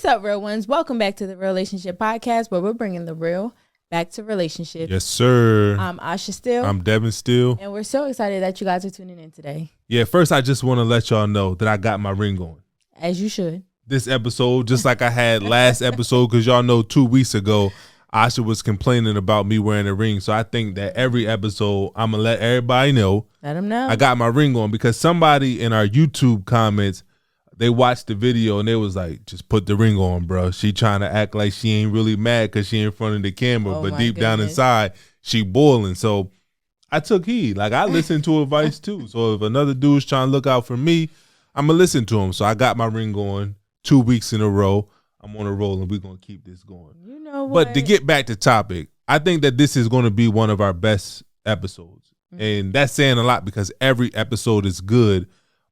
What's up, real ones? Welcome back to the Relationship Podcast, where we're bringing the real back to relationships. Yes, sir. I'm Asha Steele. I'm Devin Steele. And we're so excited that you guys are tuning in today. Yeah, first I just want to let y'all know that I got my ring on. As you should. This episode, just like I had last episode, because y'all know 2 weeks ago, Asha was complaining about me wearing a ring. So I think that every episode, I'm going to let everybody know. Let them know. I got my ring on because somebody in our YouTube comments, they watched the video and they was like, just put the ring on, bro. She trying to act like she ain't really mad because she in front of the camera, but deep down inside, she boiling. So I took heed. Like, I listened to advice too. So if another dude's trying to look out for me, I'm going to listen to him. So I got my ring on 2 weeks in a row. I'm on a roll and we're going to keep this going. You know what? But to get back to topic, I think that this is going to be one of our best episodes. Mm-hmm. And that's saying a lot because every episode is good.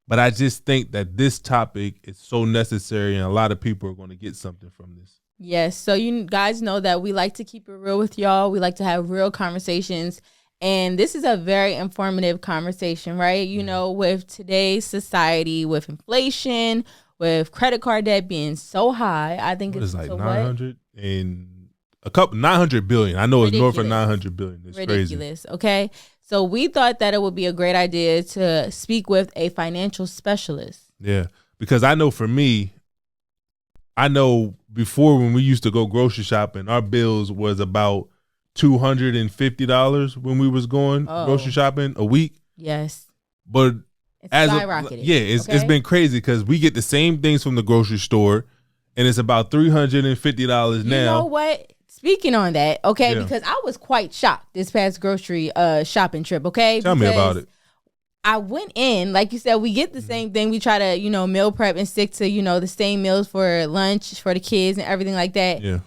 But I just think that this topic is so necessary and a lot of people are going to get something from this. Yes. So you guys know that we like to keep it real with y'all. We like to have real conversations. And this is a very informative conversation, right? You know, with today's society, with inflation, with credit card debt being so high, I think it's like 900 and a couple 900 billion. I know it's north of 900 billion. It's ridiculous. Crazy. Okay. So we thought that it would be a great idea to speak with a financial specialist. Yeah, because I know for me, I know before when we used to go grocery shopping, our bills was about $250 when we was going grocery shopping a week. Yes. But it's skyrocketed. It's been crazy because we get the same things from the grocery store and it's about $350 now. You know what? Speaking on that, because I was quite shocked this past grocery shopping trip, okay? Tell me about it. I went in, like you said, we get the same thing. We try to, meal prep and stick to, the same meals for lunch for the kids and everything like that. Yeah.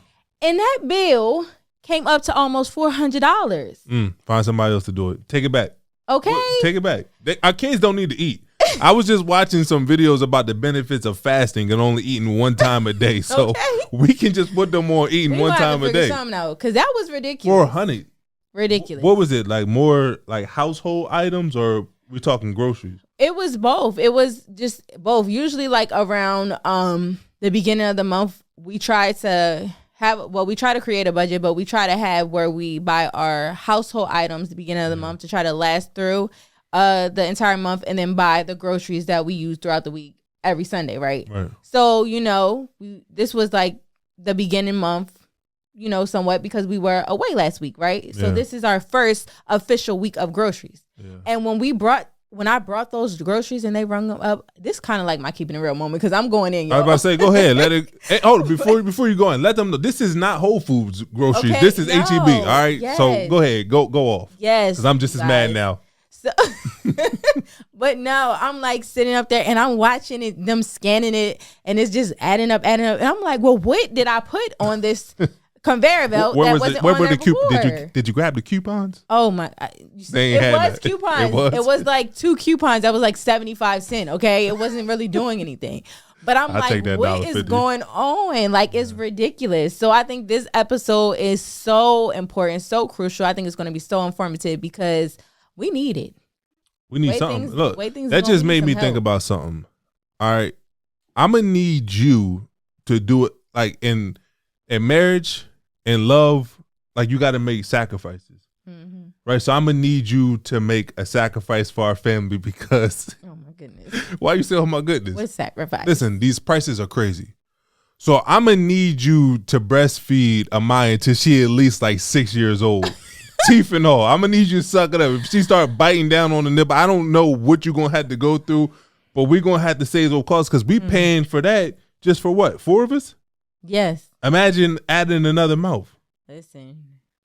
And that bill came up to almost $400. Find somebody else to do it. Take it back. Okay. Take it back. Our kids don't need to eat. I was just watching some videos about the benefits of fasting and only eating one time a day. So we can just put them on eating one time a day. Something out because that was ridiculous. $400. Ridiculous. What was it? Like more like household items or we're talking groceries? It was both. It was just both. Usually like around the beginning of the month, we try to create a budget, but we try to have where we buy our household items the beginning of the month to try to last through the entire month and then buy the groceries that we use throughout the week every Sunday, right? So, this was like the beginning month, somewhat because we were away last week, right? So this is our first official week of groceries. Yeah. And when I brought those groceries and they rung them up, this kind of like my keeping it real moment because I'm going in, y'all. I was about to say, go ahead. Let it. Hey, before you go in, let them know this is not Whole Foods groceries. This is HEB. All right. Yes. So go ahead, go off. Yes. Because I'm just as mad now. So, but no, I'm like sitting up there and I'm watching it, them scanning it, and it's just adding up. And I'm like, well, what did I put on this conveyor belt where that was wasn't it? Where on were there the before? Did you grab the coupons? Oh my! It was coupons. It was like 2 coupons. That was like 75 cents. Okay, it wasn't really doing anything. But I'm like, what is going on? Like, it's ridiculous. So I think this episode is so important, so crucial. I think it's going to be so informative because we need it. We need something. Look, that just made me think about something. All right, I'm gonna need you to do it like in marriage. In love, like you got to make sacrifices, right? So I'm gonna need you to make a sacrifice for our family because. Oh my goodness! Why you say, "Oh my goodness"? What sacrifice? Listen, these prices are crazy. So I'm gonna need you to breastfeed Amaya until she at least like 6 years old, teeth and all. I'm gonna need you to suck it up. If she start biting down on the nipple, I don't know what you're gonna have to go through, but we're gonna have to save those costs because we paying for that just for what? 4 of us? Yes. Imagine adding another mouth. Listen,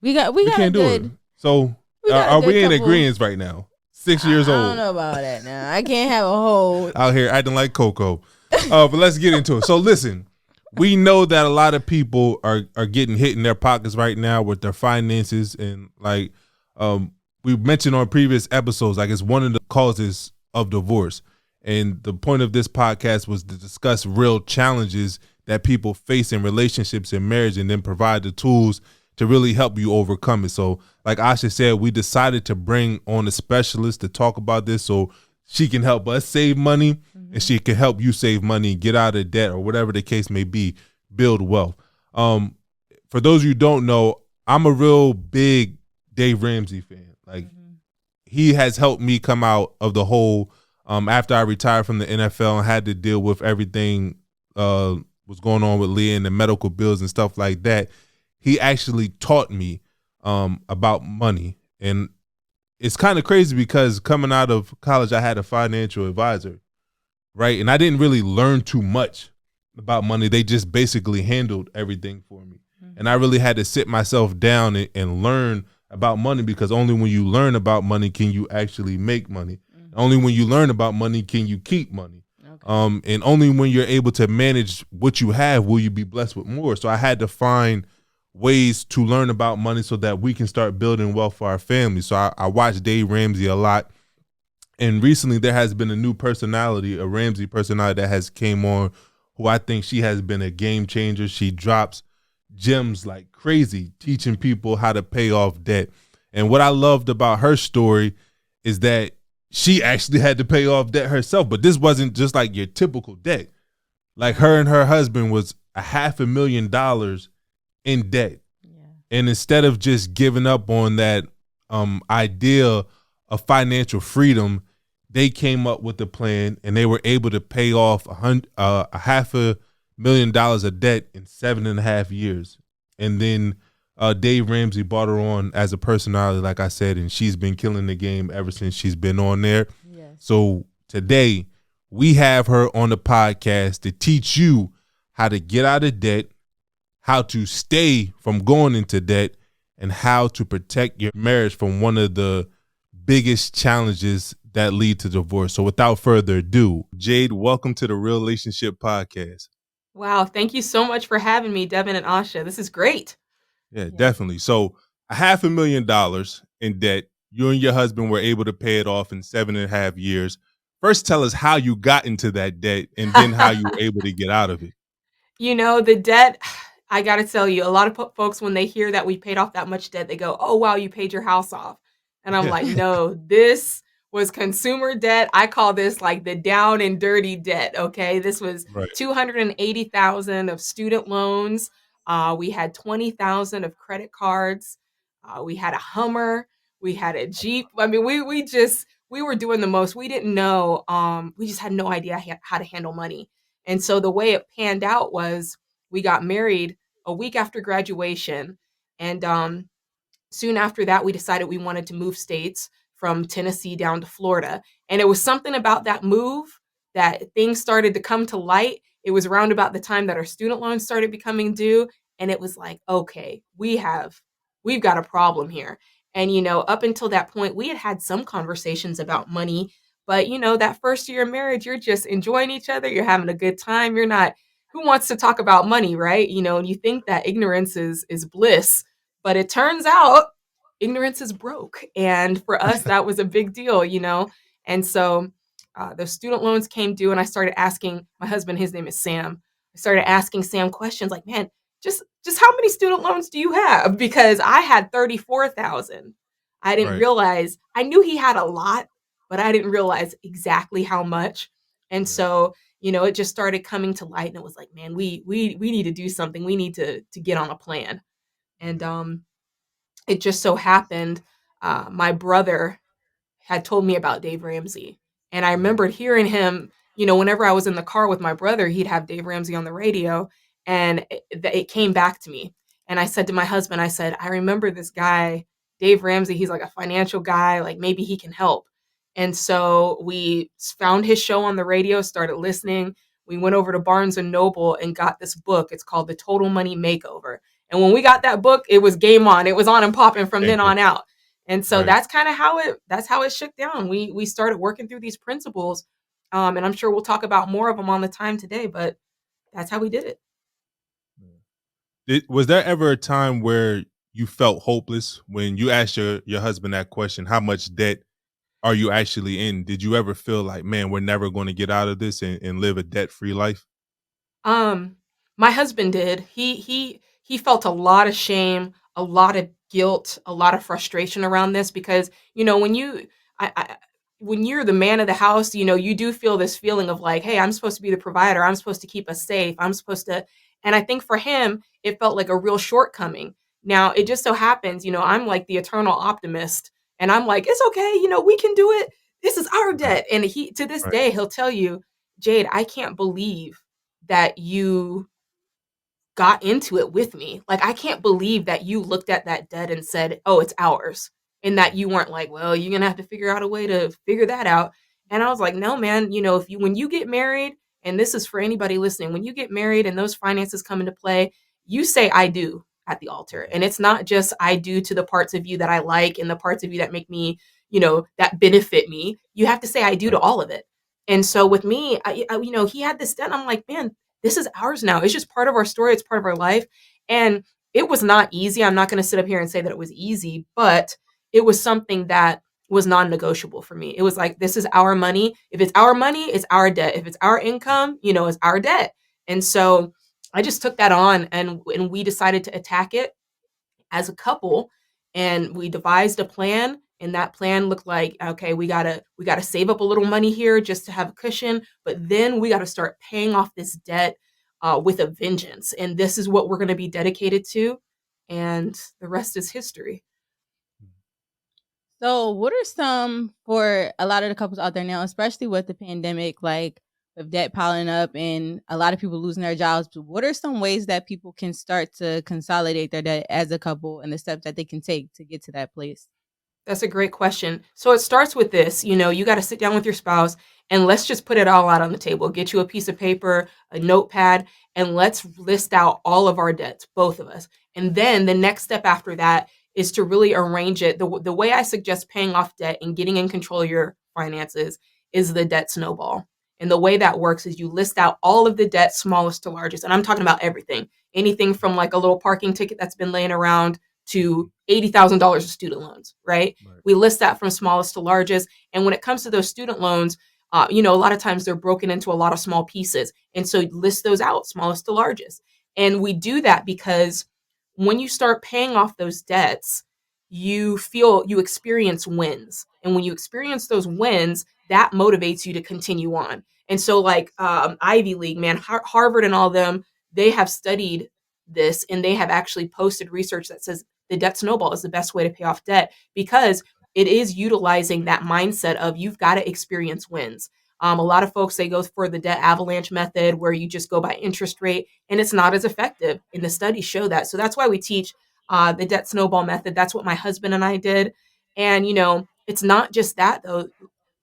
we got can't do it. So are we in agreement right now? 6 years old. I don't know about that now. I can't have a whole out here acting like Coco. But let's get into it. So listen, we know that a lot of people are getting hit in their pockets right now with their finances, and like we mentioned on previous episodes, like it's one of the causes of divorce. And the point of this podcast was to discuss real challenges that people face in relationships and marriage and then provide the tools to really help you overcome it. So like Asha said, we decided to bring on a specialist to talk about this so she can help us save money and she can help you save money and get out of debt or whatever the case may be. build wealth. Um, for those of you who don't know, I'm a real big Dave Ramsey fan. Like, he has helped me come out of the hole after I retired from the NFL and had to deal with everything was going on with Leah and the medical bills and stuff like that. He actually taught me about money. And it's kind of crazy because coming out of college, I had a financial advisor, right? And I didn't really learn too much about money. They just basically handled everything for me. And I really had to sit myself down and learn about money, because only when you learn about money can you actually make money. Only when you learn about money can you keep money. And only when you're able to manage what you have will you be blessed with more. So I had to find ways to learn about money so that we can start building wealth for our family. So I watched Dave Ramsey a lot. And recently there has been a new personality, a Ramsey personality that has came on, who I think she has been a game changer. She drops gems like crazy, teaching people how to pay off debt. And what I loved about her story is that she actually had to pay off debt herself. But this wasn't just like your typical debt. Like, her and her husband was $500,000 in debt. Yeah. And instead of just giving up on that idea of financial freedom, they came up with a plan and they were able to pay off $500,000 of debt in 7.5 years. And then Dave Ramsey brought her on as a personality, like I said, and she's been killing the game ever since she's been on there. Yes. So today we have her on the podcast to teach you how to get out of debt, how to stay from going into debt, and how to protect your marriage from one of the biggest challenges that lead to divorce. So without further ado, Jade, welcome to the Real Relationship Podcast. Wow, thank you so much for having me, Devin and Asha. This is great. Yeah, definitely. So $500,000 in debt, you and your husband were able to pay it off in 7.5 years. First, tell us how you got into that debt and then how you were able to get out of it. You know, the debt, I got to tell you, a lot of folks, when they hear that we paid off that much debt, they go, oh, wow, you paid your house off. And I'm like, no, this was consumer debt. I call this like the down and dirty debt. Okay. This was right. $280,000 of student loans. We had 20,000 of credit cards. We had a Hummer. We had a Jeep. I mean, we were doing the most. We didn't know. We just had no idea how to handle money. And so the way it panned out was we got married a week after graduation. And soon after that, we decided we wanted to move states from Tennessee down to Florida. And it was something about that move that things started to come to light. It was around about the time that our student loans started becoming due. And it was like, okay, we've got a problem here. And, you know, up until that point, we had some conversations about money. But, you know, that first year of marriage, you're just enjoying each other. You're having a good time. You're not, who wants to talk about money, right? You know, and you think that ignorance is bliss. But it turns out ignorance is broke. And for us, that was a big deal, you know? And so the student loans came due and I started asking my husband, his name is Sam. I started asking Sam questions like, man, just how many student loans do you have? Because I had 34,000. I didn't realize, I knew he had a lot, but I didn't realize exactly how much. And so, you know, it just started coming to light and it was like, man, we need to do something. We need to get on a plan. And it just so happened, my brother had told me about Dave Ramsey. And I remembered hearing him, you know, whenever I was in the car with my brother, he'd have Dave Ramsey on the radio. And it came back to me. And I said to my husband, I said, I remember this guy, Dave Ramsey. He's like a financial guy, like maybe he can help. And so we found his show on the radio, started listening. We went over to Barnes and Noble and got this book. It's called The Total Money Makeover. And when we got that book, it was game on. It was on and popping from then on out. And so that's kind of how it shook down. We started working through these principles. And I'm sure we'll talk about more of them on the time today, but that's how we did it. Was there ever a time where you felt hopeless when you asked your husband that question, how much debt are you actually in? Did you ever feel like, man, we're never going to get out of this and live a debt-free life? My husband did. He felt a lot of shame, a lot of guilt, a lot of frustration around this because, you know, when you're the man of the house, you know, you do feel this feeling of like, hey, I'm supposed to be the provider. I'm supposed to keep us safe. I'm supposed to, And I think for him, it felt like a real shortcoming. Now, it just so happens, I'm like the eternal optimist, and I'm like, it's okay, we can do it. This is our debt. And he, to this Right. day, he'll tell you, Jade, I can't believe that you got into it with me. Like, I can't believe that you looked at that debt and said, oh, it's ours. And that you weren't like, well, you're going to have to figure out a way to figure that out. And I was like, no, man, when you get married, and this is for anybody listening, when you get married and those finances come into play, you say, I do at the altar. And it's not just I do to the parts of you that I like and the parts of you that make me, that benefit me. You have to say, I do to Right. all of it. And so with me, he had this debt. I'm like, man, this is ours now. It's just part of our story. It's part of our life. And it was not easy. I'm not going to sit up here and say that it was easy, but it was something that was non-negotiable for me. It was like, this is our money. If it's our money, it's our debt. If it's our income, it's our debt. And so I just took that on, and we decided to attack it as a couple, and we devised a plan. And that plan looked like, okay, we gotta save up a little money here just to have a cushion, but then we got to start paying off this debt with a vengeance. And this is what we're going to be dedicated to, and the rest is history. So, what are some for a lot of the couples out there now, especially with the pandemic, like with debt piling up and a lot of people losing their jobs? What are some ways that people can start to consolidate their debt as a couple and the steps that they can take to get to that place? That's a great question. So it starts with this, you got to sit down with your spouse, and let's just put it all out on the table. Get you a piece of paper, a notepad, and let's list out all of our debts, both of us. And then the next step after that is to really arrange it. The way I suggest paying off debt and getting in control of your finances is the debt snowball. And the way that works is you list out all of the debt, smallest to largest. And I'm talking about everything, anything from like a little parking ticket that's been laying around to $80,000 of student loans, right? Right. We list that from smallest to largest. And when it comes to those student loans, a lot of times they're broken into a lot of small pieces. And so list those out, smallest to largest. And we do that because when you start paying off those debts, you experience wins. And when you experience those wins, that motivates you to continue on. And so like Ivy League, man, Harvard and all them, they have studied this, and they have actually posted research that says the debt snowball is the best way to pay off debt, because it is utilizing that mindset of you've got to experience wins. A lot of folks, they go for the debt avalanche method where you just go by interest rate, and it's not as effective. And the studies show that. So that's why we teach the debt snowball method. That's what my husband and I did. And, it's not just that, though.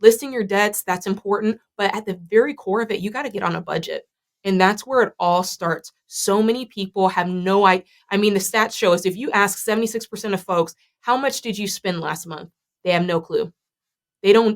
Listing your debts, that's important. But at the very core of it, you got to get on a budget. And that's where it all starts. So many people have no idea. I mean, the stats show us if you ask 76% of folks, how much did you spend last month? They have no clue.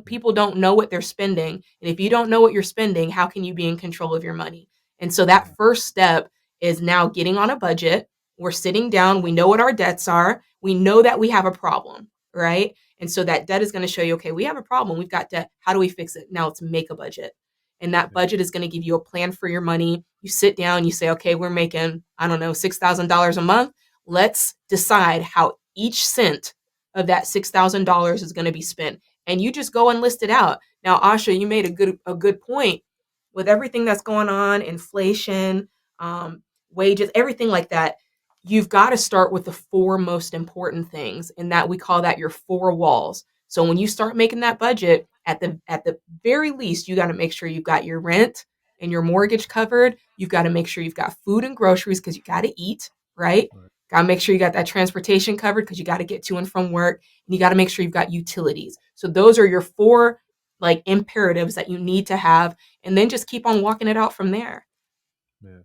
People don't know what they're spending. And if you don't know what you're spending, how can you be in control of your money? And so that first step is now getting on a budget. We're sitting down. We know what our debts are. We know that we have a problem, right? And so that debt is going to show you, okay, we have a problem. We've got debt. How do we fix it? Now let's make a budget. And that budget is going to give you a plan for your money. You sit down, you say, okay, we're making, I don't know, $6,000 a month. Let's decide how each cent of that $6,000 is going to be spent. And you just go and list it out. Now, Asha, you made a good point with everything that's going on, inflation, wages, everything like that. You've got to start with the four most important things, and that we call that your four walls. So when you start making that budget, at the very least, you got to make sure you've got your rent and your mortgage covered. You've got to make sure you've got food and groceries because you got to eat, right? Got to make sure you got that transportation covered because you got to get to and from work. And you got to make sure you've got utilities. So those are your four like imperatives that you need to have. And then just keep on walking it out from there. Yeah.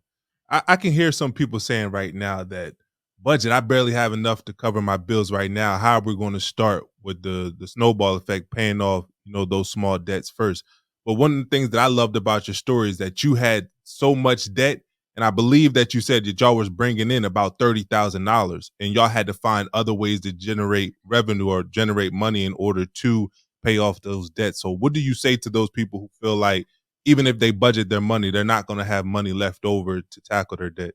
I can hear some people saying right now that budget, I barely have enough to cover my bills right now. How are we going to start with the snowball effect, paying off, those small debts first? But one of the things that I loved about your story is that you had so much debt. And I believe that you said that y'all was bringing in about $30,000 and y'all had to find other ways to generate revenue or generate money in order to pay off those debts. So what do you say to those people who feel like even if they budget their money, they're not going to have money left over to tackle their debt?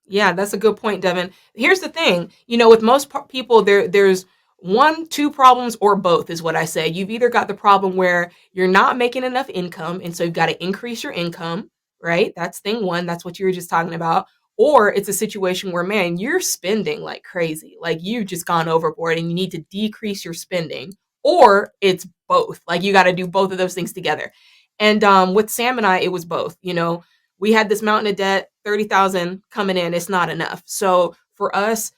Yeah, that's a good point, Devin. Here's the thing, with most people, there's one, two problems, or both is what I say. You've either got the problem where you're not making enough income, and so you've got to increase your income, right? That's thing one. That's what you were just talking about. Or it's a situation where, man, you're spending like crazy, like you've just gone overboard and you need to decrease your spending. Or it's both, like you got to do both of those things together. And with Sam and I, it was both. We had this mountain of debt, 30,000 coming in. It's not enough. So for us,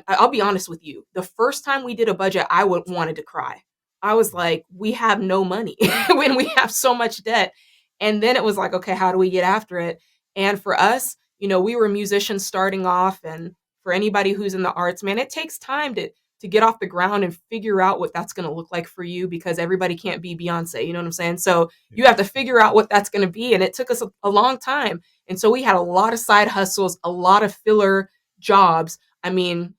I'll be honest with you. The first time we did a budget, I wanted to cry. I was like, we have no money when we have so much debt. And then it was like, okay, how do we get after it? And for us, we were musicians starting off. And for anybody who's in the arts, man, it takes time to get off the ground and figure out what that's going to look like for you, because everybody can't be Beyonce. You know what I'm saying? So you have to figure out what that's going to be. And it took us a long time. And so we had a lot of side hustles, a lot of filler jobs. I mean,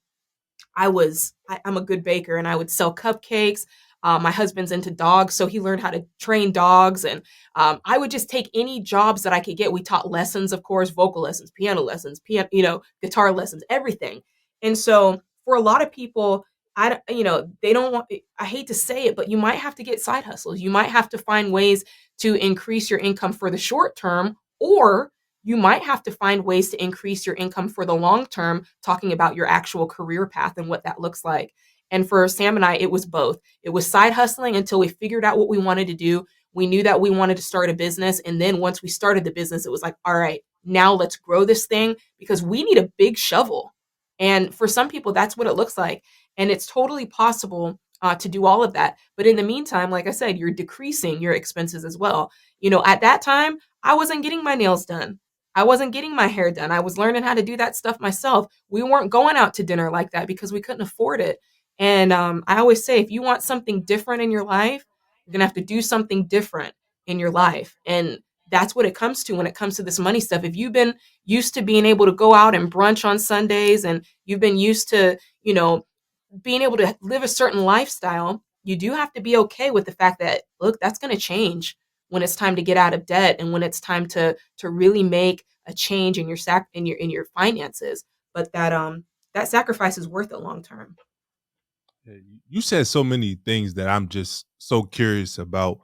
I'm a good baker and I would sell cupcakes. My husband's into dogs, so he learned how to train dogs. And I would just take any jobs that I could get. We taught lessons, of course, vocal lessons, piano lessons, guitar lessons, everything. And so for a lot of people, they don't want, I hate to say it, but you might have to get side hustles. You might have to find ways to increase your income for the short term, or you might have to find ways to increase your income for the long term, talking about your actual career path and what that looks like. And for Sam and I, it was both. It was side hustling until we figured out what we wanted to do. We knew that we wanted to start a business. And then once we started the business, it was like, all right, now let's grow this thing, because we need a big shovel. And for some people, that's what it looks like. And it's totally possible to do all of that. But in the meantime, like I said, you're decreasing your expenses as well. At that time, I wasn't getting my nails done. I wasn't getting my hair done. I was learning how to do that stuff myself. We weren't going out to dinner like that because we couldn't afford it. And I always say, if you want something different in your life, you're going to have to do something different in your life. And that's what it comes to when it comes to this money stuff. If you've been used to being able to go out and brunch on Sundays, and you've been used to, being able to live a certain lifestyle, you do have to be okay with the fact that, look, that's going to change when it's time to get out of debt, and when it's time to really make a change in your finances. But that sacrifice is worth it long term. You said so many things that I'm just so curious about.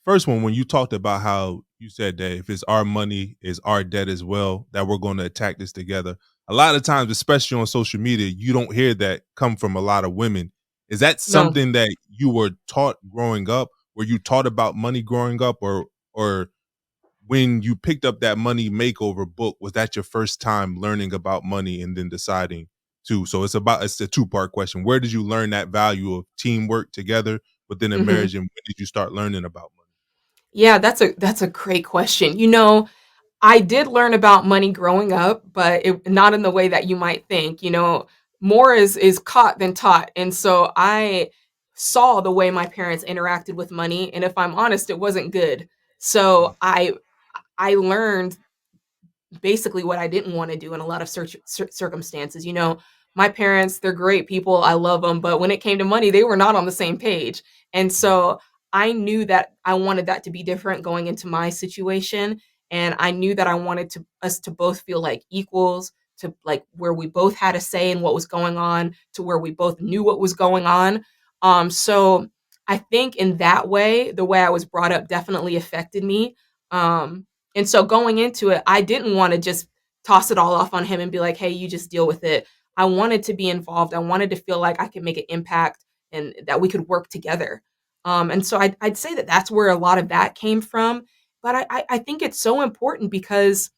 First one, when you talked about how you said that if it's our money, it's our debt as well, that we're going to attack this together. A lot of times, especially on social media, you don't hear that come from a lot of women. Is that No. something that you were taught growing up? Were you taught about money growing up, or when you picked up that money makeover book, was that your first time learning about money and then deciding to? So it's a two-part question. Where did you learn that value of teamwork together within a marriage, and when did you start learning about money? Yeah, that's a great question. I did learn about money growing up, but not in the way that you might think. More is caught than taught. And so I saw the way my parents interacted with money, and if I'm honest, it wasn't good. So I learned basically what I didn't want to do in a lot of circumstances. My parents, they're great people. I love them. But when it came to money, they were not on the same page. And so I knew that I wanted that to be different going into my situation. And I knew that I wanted us to both feel like equals, to like where we both had a say in what was going on, to where we both knew what was going on. So I think in that way, the way I was brought up definitely affected me. And so going into it, I didn't want to just toss it all off on him and be like, hey, you just deal with it. I wanted to be involved. I wanted to feel like I could make an impact and that we could work together. And so I'd say that that's where a lot of that came from. But I think it's so important because,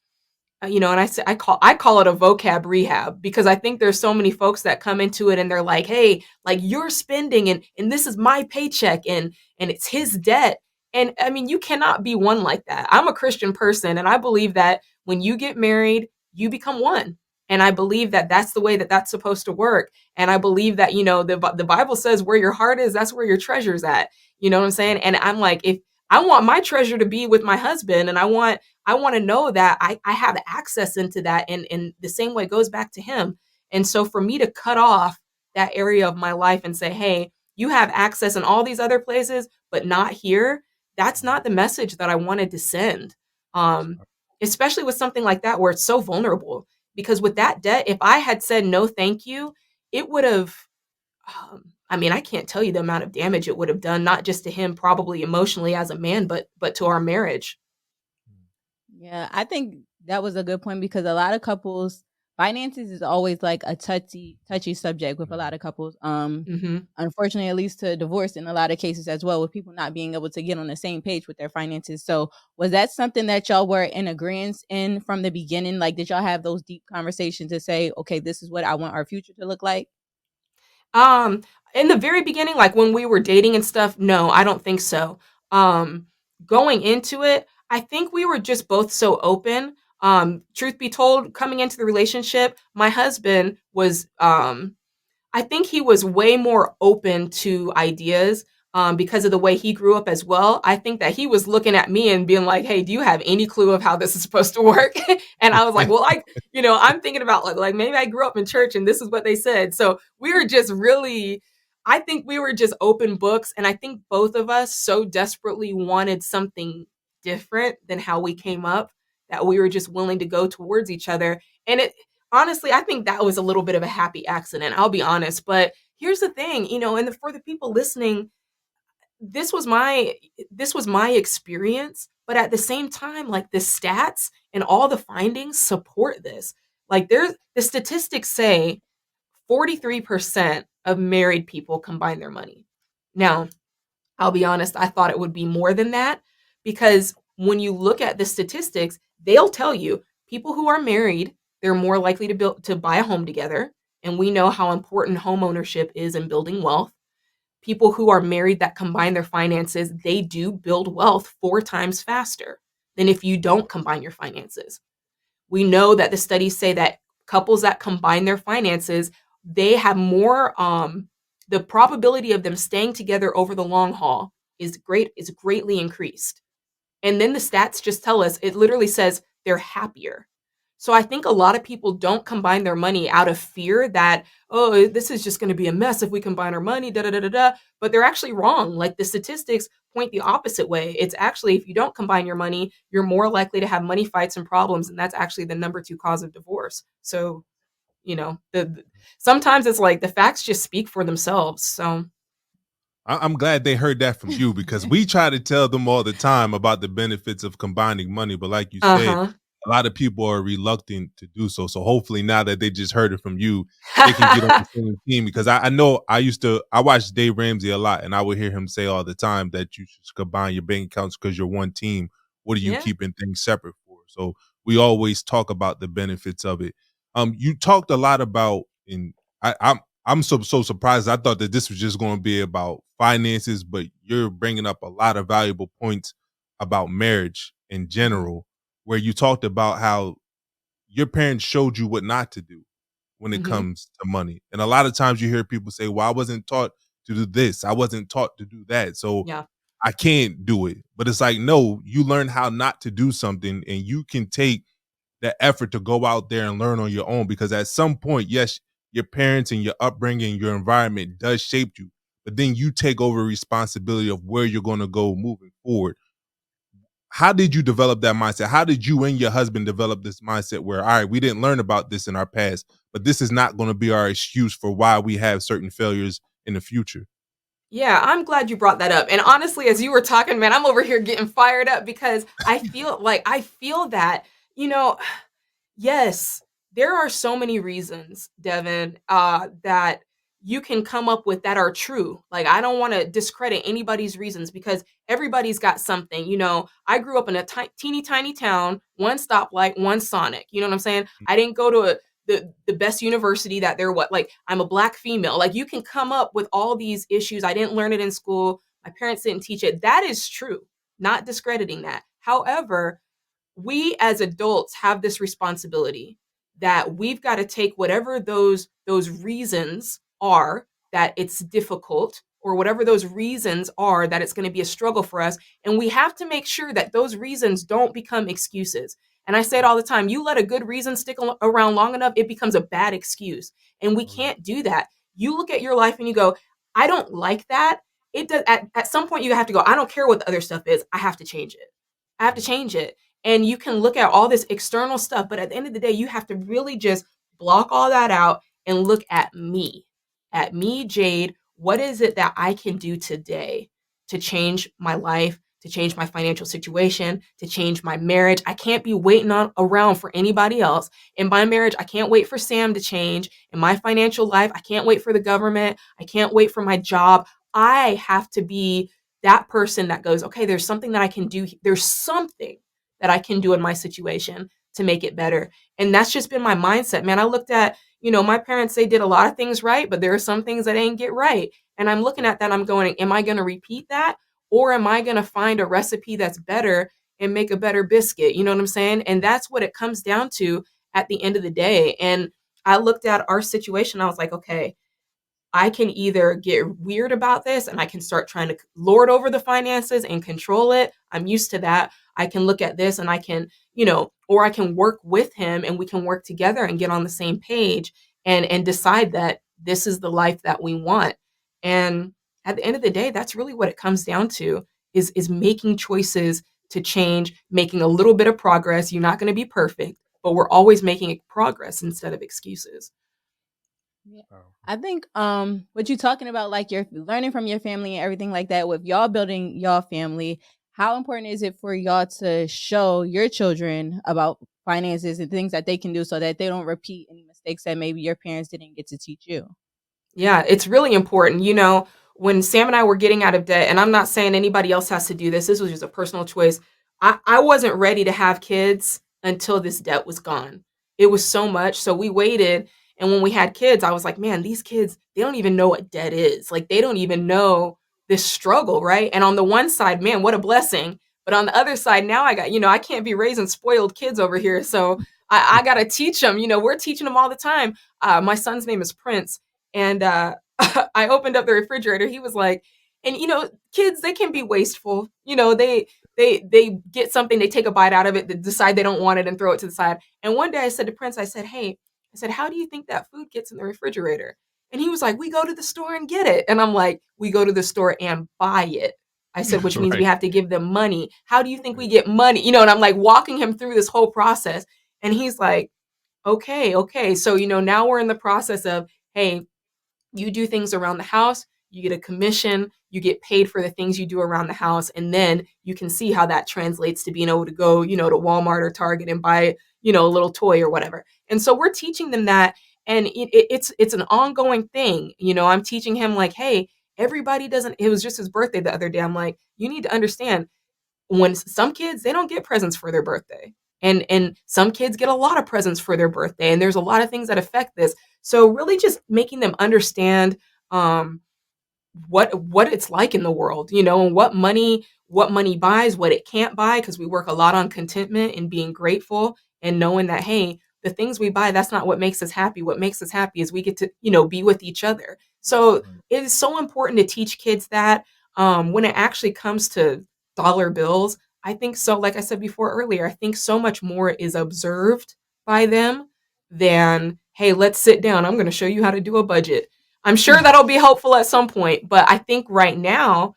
and I call it a vocab rehab, because I think there's so many folks that come into it and they're like, hey, like you're spending and this is my paycheck and it's his debt. And I mean, you cannot be one like that. I'm a Christian person, and I believe that when you get married, you become one. And I believe that that's the way that that's supposed to work. And I believe that, the Bible says where your heart is, that's where your treasure's at. You know what I'm saying? And I'm like, if I want my treasure to be with my husband, and I want to know that I have access into that. And the same way goes back to him. And so for me to cut off that area of my life and say, hey, you have access in all these other places, but not here, that's not the message that I wanted to send. Especially with something like that where it's so vulnerable. Because with that debt, if I had said no, thank you, it would have, I can't tell you the amount of damage it would have done, not just to him probably emotionally as a man, but to our marriage. Yeah, I think that was a good point, because a lot of couples, finances is always like a touchy subject with a lot of couples. Mm-hmm. Unfortunately, it leads to divorce in a lot of cases as well, with people not being able to get on the same page with their finances. So was that something that y'all were in agreement in from the beginning? Like, did y'all have those deep conversations to say, okay, this is what I want our future to look like? Um, in the very beginning, like when we were dating and stuff, no, I don't think so. Um, Going into it, I think we were just both so open. Truth be told, coming into the relationship, my husband was I think he was way more open to ideas because of the way he grew up as well. I think that he was looking at me and being like, "Hey, do you have any clue of how this is supposed to work?" And I was like, "Well, I'm thinking about like maybe I grew up in church and this is what they said." So we were just really, I think we were just open books, and I think both of us so desperately wanted something different than how we came up that we were just willing to go towards each other. And it honestly, I think that was a little bit of a happy accident. I'll be honest, but here's the thing, and for the people listening, this was my this was my experience, but at the same time, like the stats and all the findings support this. Like the statistics say 43% of married people combine their money. Now, I'll be honest, I thought it would be more than that because when you look at the statistics, they'll tell you people who are married, they're more likely to buy a home together, and we know how important home ownership is in building wealth. People who are married that combine their finances, they do build wealth 4 times faster than if you don't combine your finances. We know that the studies say that couples that combine their finances, they have more the probability of them staying together over the long haul is greatly increased. And then the stats just tell us, it literally says they're happier. So I think a lot of people don't combine their money out of fear that, oh, this is just going to be a mess if we combine our money, da da da da da. But they're actually wrong. Like the statistics point the opposite way. It's actually, if you don't combine your money, you're more likely to have money fights and problems. And that's actually the number 2 cause of divorce. So, sometimes it's like the facts just speak for themselves. So, I'm glad they heard that from you because we try to tell them all the time about the benefits of combining money. But like you said, uh a lot of people are reluctant to do so. So hopefully now that they just heard it from you, they can get on huh. the same team. Because I know I watched Dave Ramsey a lot, and I would hear him say all the time that you should combine your bank accounts because you're one team. What are you Yeah. keeping things separate for? So we always talk about the benefits of it. You talked a lot about I'm so surprised. I thought that this was just going to be about finances, but you're bringing up a lot of valuable points about marriage in Mhm. general, where you talked about how your parents showed you what not to do when it Mhm. comes to money. And a lot of times you hear people say, "Well, I wasn't taught to do this. I wasn't taught to do that. So Yeah. I can't do it." But it's like, no, you learn how not to do something and you can take that effort to go out there and learn on your own because at some point, yes, your parents and your upbringing, your environment does shape you, but then you take over responsibility of where you're going to go moving forward. How did you develop that mindset? How did you and your husband develop this mindset where, all right, we didn't learn about this in our past, but this is not going to be our excuse for why we have certain failures in the future? Yeah, I'm glad you brought that up. And honestly, as you were talking, man, I'm over here getting fired up because I feel that, you know, yes, there are so many reasons, Devin, that you can come up with that are true. Like, I don't want to discredit anybody's reasons because everybody's got something. I grew up in a teeny tiny town, one stoplight, one Sonic. You know what I'm saying? I didn't go to the best university that there was. Like, I'm a black female. Like, you can come up with all these issues. I didn't learn it in school. My parents didn't teach it. That is true. Not discrediting that. However, we as adults have this responsibility that we've got to take whatever those reasons are that it's difficult or whatever those reasons are that it's going to be a struggle for us, and we have to make sure that those reasons don't become excuses. And I say it all the time, you let a good reason stick around long enough, it becomes a bad excuse, and we can't do that. You look at your life and you go, I don't like that. It does. At some point you have to go, I don't care what the other stuff is, I have to change it. I have to change it. And you can look at all this external stuff, but at the end of the day, you have to really just block all that out and look at me, Jade. What is it that I can do today to change my life, to change my financial situation, to change my marriage. I can't be waiting around for anybody else. In my marriage, I can't wait for Sam to change. In my financial life, I can't wait for the government. I can't wait for my job. I have to be that person that goes, okay, there's something that I can do. There's something that I can do in my situation to make it better. And that's just been my mindset, man. I looked at, my parents, they did a lot of things right, but there are some things that ain't get right. And I'm looking at that, I'm going, am I going to repeat that? Or am I going to find a recipe that's better and make a better biscuit? You know what I'm saying? And that's what it comes down to at the end of the day. And I looked at our situation. I was like, okay, I can either get weird about this and I can start trying to lord over the finances and control it. I'm used to that. I can look at this and I can, or I can work with him and we can work together and get on the same page and decide that this is the life that we want. And at the end of the day, that's really what it comes down to is making choices to change, making a little bit of progress. You're not going to be perfect, but we're always making progress instead of excuses. Yeah. I think what you're talking about, like you're learning from your family and everything like that, with y'all building y'all family, how important is it for y'all to show your children about finances and things that they can do so that they don't repeat any mistakes that maybe your parents didn't get to teach you? Yeah, it's really important. When Sam and I were getting out of debt, and I'm not saying anybody else has to do this, this was just a personal choice. I wasn't ready to have kids until this debt was gone. It was so much. So we waited. And when we had kids, I was like, man, these kids, they don't even know what debt is. Like, they don't even know this struggle, right? And on the one side, man, what a blessing. But on the other side, now I got, I can't be raising spoiled kids over here. So I got to teach them. We're teaching them all the time. My son's name is Prince. And I opened up the refrigerator. He was like, and kids, they can be wasteful. They get something, they take a bite out of it, they decide they don't want it and throw it to the side. And one day I said to Prince, I said, hey, how do you think that food gets in the refrigerator? And he was like, we go to the store and get it. And I'm like, we go to the store and buy it. I said, which means we have to give them money. How do you think we get money? And I'm like walking him through this whole process. And he's like, okay. So, now we're in the process of, hey, you do things around the house, you get a commission, you get paid for the things you do around the house, and then you can see how that translates to being able to go, to Walmart or Target and buy, a little toy or whatever. And so we're teaching them that, and it's an ongoing thing. I'm teaching him like, hey, everybody doesn't. It was just his birthday the other day. I'm like, you need to understand, when some kids, they don't get presents for their birthday. And some kids get a lot of presents for their birthday. And there's a lot of things that affect this. So really just making them understand what it's like in the world, and what money buys, what it can't buy, because we work a lot on contentment and being grateful and knowing that, hey, the things we buy, that's not what makes us happy. What makes us happy is we get to, be with each other. So it is so important to teach kids that when it actually comes to dollar bills, I think so, like I said before earlier, I think so much more is observed by them than, hey, let's sit down. I'm going to show you how to do a budget. I'm sure that'll be helpful at some point. But I think right now,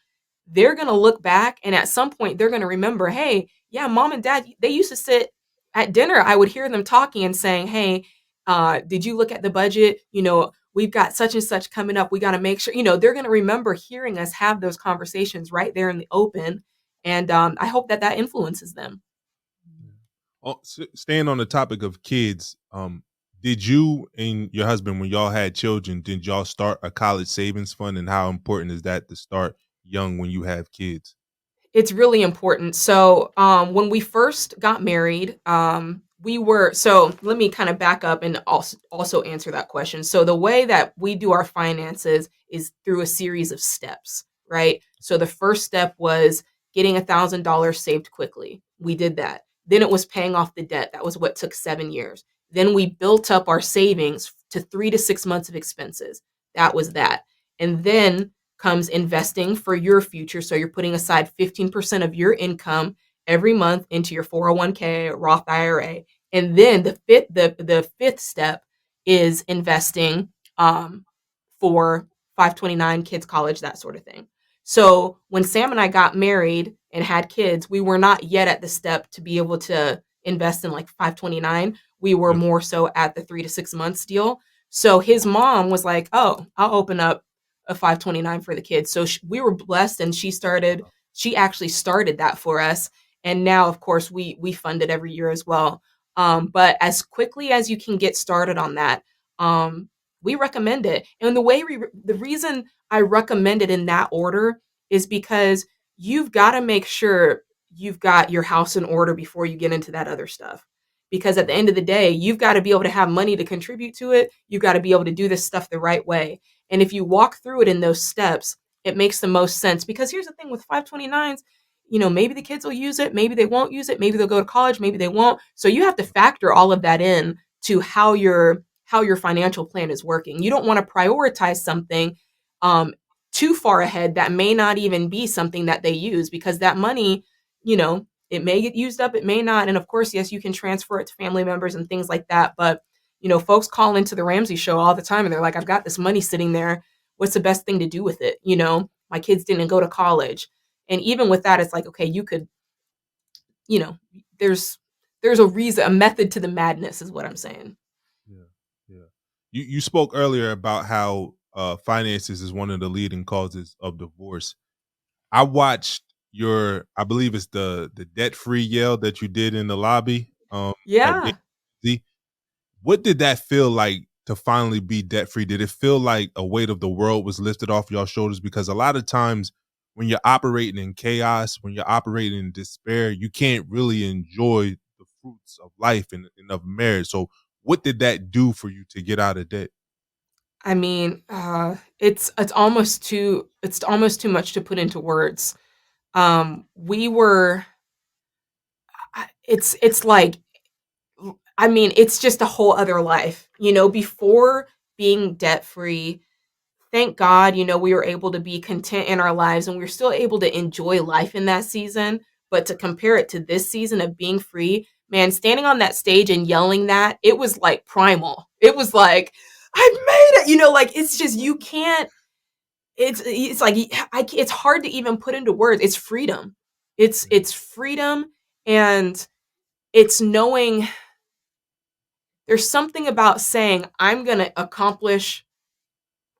they're going to look back and at some point they're going to remember, hey, yeah, mom and dad, they used to sit at dinner. I would hear them talking and saying, hey, did you look at the budget? We've got such and such coming up. We got to make sure, they're going to remember hearing us have those conversations right there in the open. And I hope that influences them. Staying on the topic of kids, did you and your husband, when y'all had children, did y'all start a college savings fund? And how important is that to start young when you have kids? It's really important. So when we first got married, so let me kind of back up and also answer that question. So the way that we do our finances is through a series of steps, right? So the first step was getting $1,000 saved quickly. We did that. Then it was paying off the debt. That was what took 7 years. Then we built up our savings to 3 to 6 months of expenses. That was that. And then comes investing for your future. So you're putting aside 15% of your income every month into your 401k, Roth IRA. And then the fifth step is investing for 529, kids college, that sort of thing. So when Sam and I got married and had kids, we were not yet at the step to be able to invest in like 529. We were more so at the 3 to 6 months deal. So his mom was like, oh, I'll open up a 529 for the kids. So we were blessed, and she started she actually started that for us. And now, of course, we fund it every year as well. But as quickly as you can get started on that, we recommend it. And the reason I recommend it in that order is because you've got to make sure you've got your house in order before you get into that other stuff. Because at the end of the day, you've got to be able to have money to contribute to it. You've got to be able to do this stuff the right way. And if you walk through it in those steps, it makes the most sense. Because here's the thing with 529s, maybe the kids will use it, maybe they won't use it, maybe they'll go to college, maybe they won't. So you have to factor all of that in to how your financial plan is working. You don't want to prioritize something too far ahead that may not even be something that they use, because that money, it may get used up, it may not. And of course, yes, you can transfer it to family members and things like that. But, folks call into the Ramsey show all the time and they're like, I've got this money sitting there. What's the best thing to do with it? My kids didn't go to college. And even with that, it's like, okay, you could, there's a reason, a method to the madness is what I'm saying. Yeah. Yeah. You spoke earlier about how finances is one of the leading causes of divorce. I watched I believe it's the debt-free yell that you did in the lobby. At Yeah. AZ. What did that feel like to finally be debt-free? Did it feel like a weight of the world was lifted off your shoulders? Because a lot of times when you're operating in chaos, when you're operating in despair, you can't really enjoy the fruits of life and of marriage. So what did that do for you to get out of debt? I mean, it's almost too much to put into words. We were, it's like, I mean, it's just a whole other life, before being debt free. Thank God, we were able to be content in our lives and we we're still able to enjoy life in that season. But to compare it to this season of being free, man, standing on that stage and yelling that, it was like primal. It was like, I made it, like, it's just, you can't, it's like, it's hard to even put into words. It's freedom. It's freedom. And it's knowing there's something about saying, I'm going to accomplish,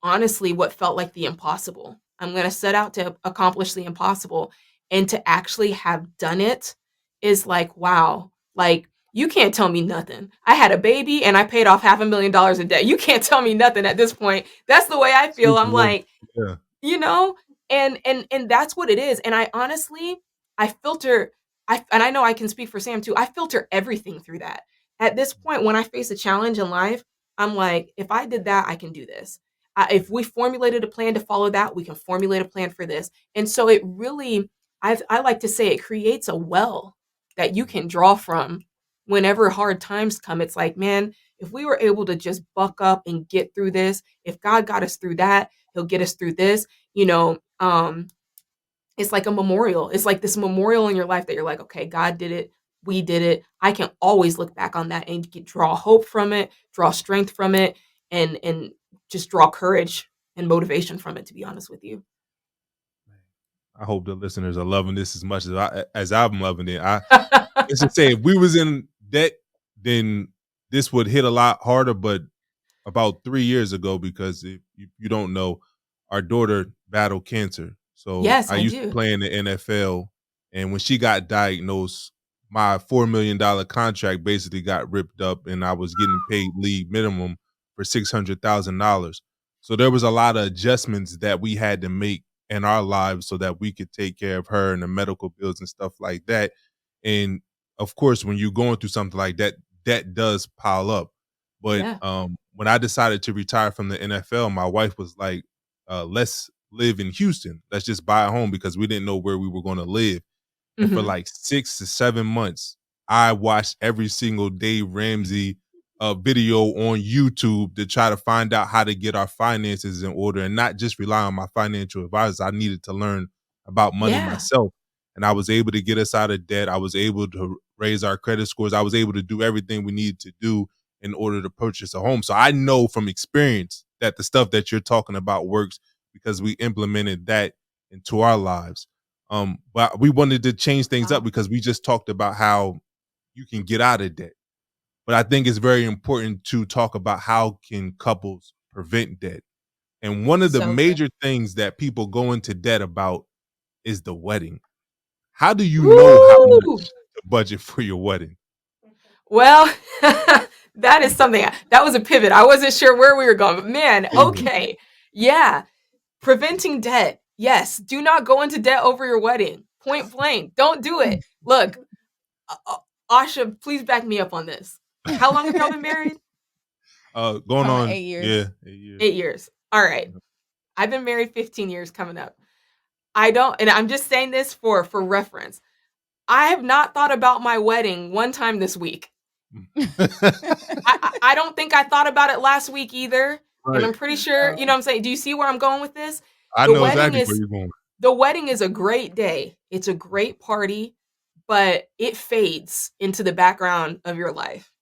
honestly, what felt like the impossible. I'm going to set out to accomplish the impossible, and to actually have done it is like, wow, like, you can't tell me nothing. I had a baby and I paid off $500,000 in debt. You can't tell me nothing at this point. That's the way I feel. I'm like, Yeah. And that's what it is. And I honestly, I filter, and I know I can speak for Sam too. I filter everything through that. At this point, when I face a challenge in life, I'm like, if I did that, I can do this. If we formulated a plan to follow that, we can formulate a plan for this. And so it really, I like to say, it creates a well that you can draw from whenever hard times come. It's like, man, if we were able to just buck up and get through this, if God got us through that, he'll get us through this. It's like a memorial. It's like this memorial in your life that you're like, okay, God did it. We did it. I can always look back on that and draw hope from it, draw strength from it, and just draw courage and motivation from it, to be honest with you. I hope the listeners are loving this as much as I'm loving it. Let's just say if we was in debt, then this would hit a lot harder. But about 3 years ago, because if you don't know, our daughter battled cancer. So Yes, I I used to do. play in the NFL, and when she got diagnosed, my $4 million contract basically got ripped up, and I was getting paid league minimum for $600,000. So there was a lot of adjustments that we had to make in our lives so that we could take care of her and the medical bills and stuff like that. And of course, when you're going through something like that, that does pile up. But Yeah. when I decided to retire from the NFL, my wife was like, let's live in Houston. Let's just buy a home, because we didn't know where we were going to live. And for Mm-hmm. like 6 to 7 months, I watched every single Dave Ramsey video on YouTube to try to find out how to get our finances in order and not just rely on my financial advisors. I needed to learn about money Yeah. myself. And I was able to get us out of debt. I was able to raise our credit scores. I was able to do everything we needed to do in order to purchase a home. So I know from experience that the stuff that you're talking about works, because we implemented that into our lives. But we wanted to change things up, Wow. because we just talked about how you can get out of debt. But I think it's very important to talk about how can couples prevent debt. And one of the So good. major things that people go into debt about is the wedding. How do you know how Woo! much to budget for your wedding? Well, that is something that was a pivot. I wasn't sure where we were going, but man, okay. Yeah. Preventing debt. Yes. Do not go into debt over your wedding. Point blank. Don't do it. Look, Asha, please back me up on this. How long have y'all been married? Going Come on, on, 8 years. yeah, 8 years. 8 years. All right. I've been married 15 years coming up. I don't, and I'm just saying this for reference. I have not thought about my wedding one time this week. I don't think I thought about it last week either. Right. And I'm pretty sure, you know what I'm saying? Do you see where I'm going with this? I know exactly where you're going. The wedding is a great day. It's a great party, but it fades into the background of your life.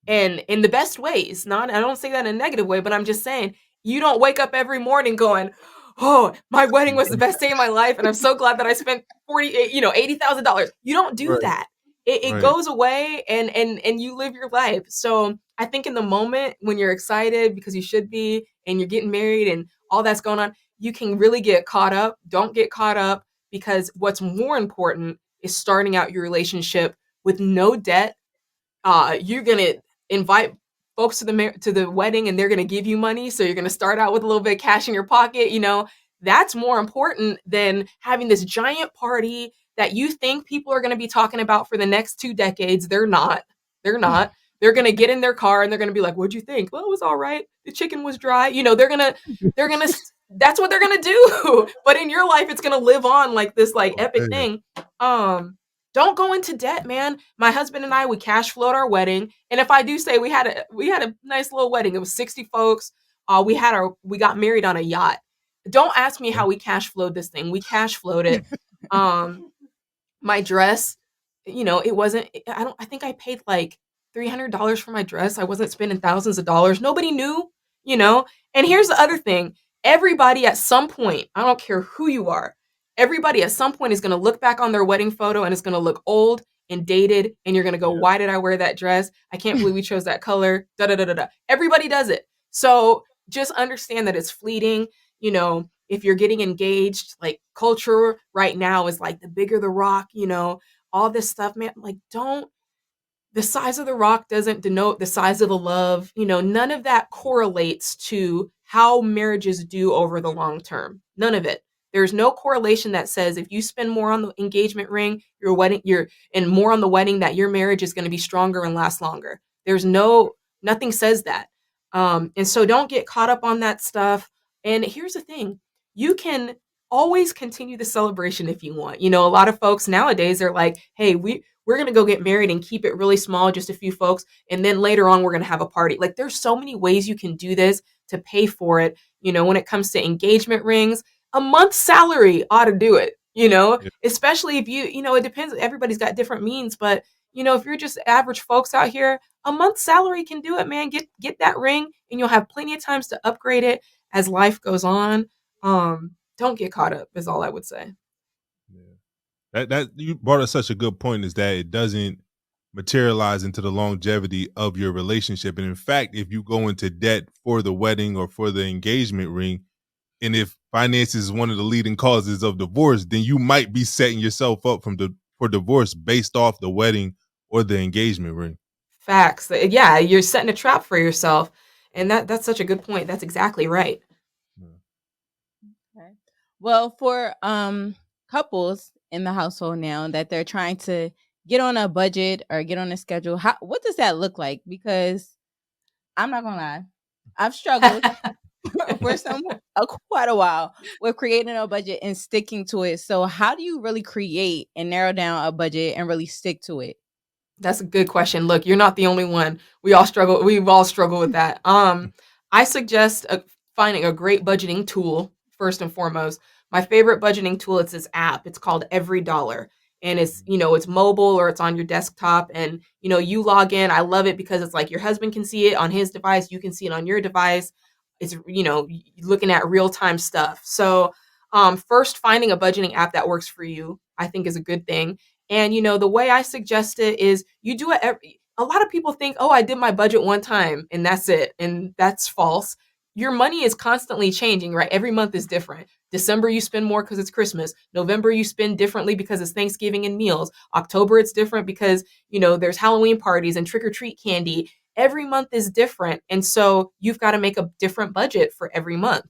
And in the best ways. Not, I don't say that in a negative way, but I'm just saying you don't wake up every morning going, "Oh, my wedding was the best day of my life, and I'm so glad that I spent $80,000." You don't do that. It goes away, and you live your life. So I think in the moment when you're excited because you should be, and you're getting married and all that's going on, you can really get caught up. Don't get caught up, because what's more important is starting out your relationship with no debt. You're gonna invite folks to the wedding, and they're gonna give you money, so you're gonna start out with a little bit of cash in your pocket. That's more important than having this giant party that you think people are gonna be talking about for the next 2 decades. They're not. They're gonna get in their car and they're gonna be like, "What'd you think?" "Well, it was all right. The chicken was dry." They're gonna. That's what they're gonna do. But in your life, it's gonna live on like this, like epic thing. Don't go into debt, man. My husband and I, we cash flowed our wedding. And if I do say we had a nice little wedding, it was 60 folks. We got married on a yacht. Don't ask me how we cash flowed this thing. We cash flowed it. My dress, it wasn't, I think I paid like $300 for my dress. I wasn't spending thousands of dollars. Nobody knew, and here's the other thing. Everybody at some point, I don't care who you are, everybody at some point is going to look back on their wedding photo and it's going to look old and dated. And you're going to go, "Why did I wear that dress? I can't believe we chose that color." Da, da, da, da, da. Everybody does it. So just understand that it's fleeting. If you're getting engaged, like culture right now is like the bigger the rock, all this stuff, man, like the size of the rock doesn't denote the size of the love. None of that correlates to how marriages do over the long term. None of it. There's no correlation that says if you spend more on the engagement ring, and more on the wedding, that your marriage is going to be stronger and last longer. Nothing says that. And so don't get caught up on that stuff. And here's the thing. You can always continue the celebration if you want. A lot of folks nowadays are like, "Hey, we're going to go get married and keep it really small, just a few folks. And then later on, we're going to have a party." Like, there's so many ways you can do this to pay for it. When it comes to engagement rings, a month's salary ought to do it, especially if it depends. Everybody's got different means, but if you're just average folks out here, a month's salary can do it, man. Get that ring and you'll have plenty of times to upgrade it as life goes on. Don't get caught up is all I would say. That you brought up such a good point, is that it doesn't materialize into the longevity of your relationship. And in fact, if you go into debt for the wedding or for the engagement ring, and if finances is one of the leading causes of divorce, then you might be setting yourself up for divorce based off the wedding or the engagement ring. Facts. Yeah, you're setting a trap for yourself. And that's such a good point. That's exactly right. Okay. Well, for couples in the household now that they're trying to get on a budget or get on a schedule, what does that look like? Because I'm not gonna lie, I've struggled for quite a while with creating a budget and sticking to it. So how do you really create and narrow down a budget and really stick to it? That's a good question. Look, you're not the only one. We've all struggled with that. I suggest finding a great budgeting tool first and foremost. My favorite budgeting tool is this app. It's called Every Dollar. And it's mobile or it's on your desktop, and you log in. I love it because it's like your husband can see it on his device, you can see it on your device. It's looking at real-time stuff. So first, finding a budgeting app that works for you, I think, is a good thing. And the way I suggest it is you do it a lot of people think, "Oh, I did my budget one time and that's it." And that's false. your money is constantly changing, right? Every month is different. December, you spend more because it's Christmas. November, you spend differently because it's Thanksgiving and meals. October, it's different because, there's Halloween parties and trick or treat candy. Every month is different. And so you've got to make a different budget for every month.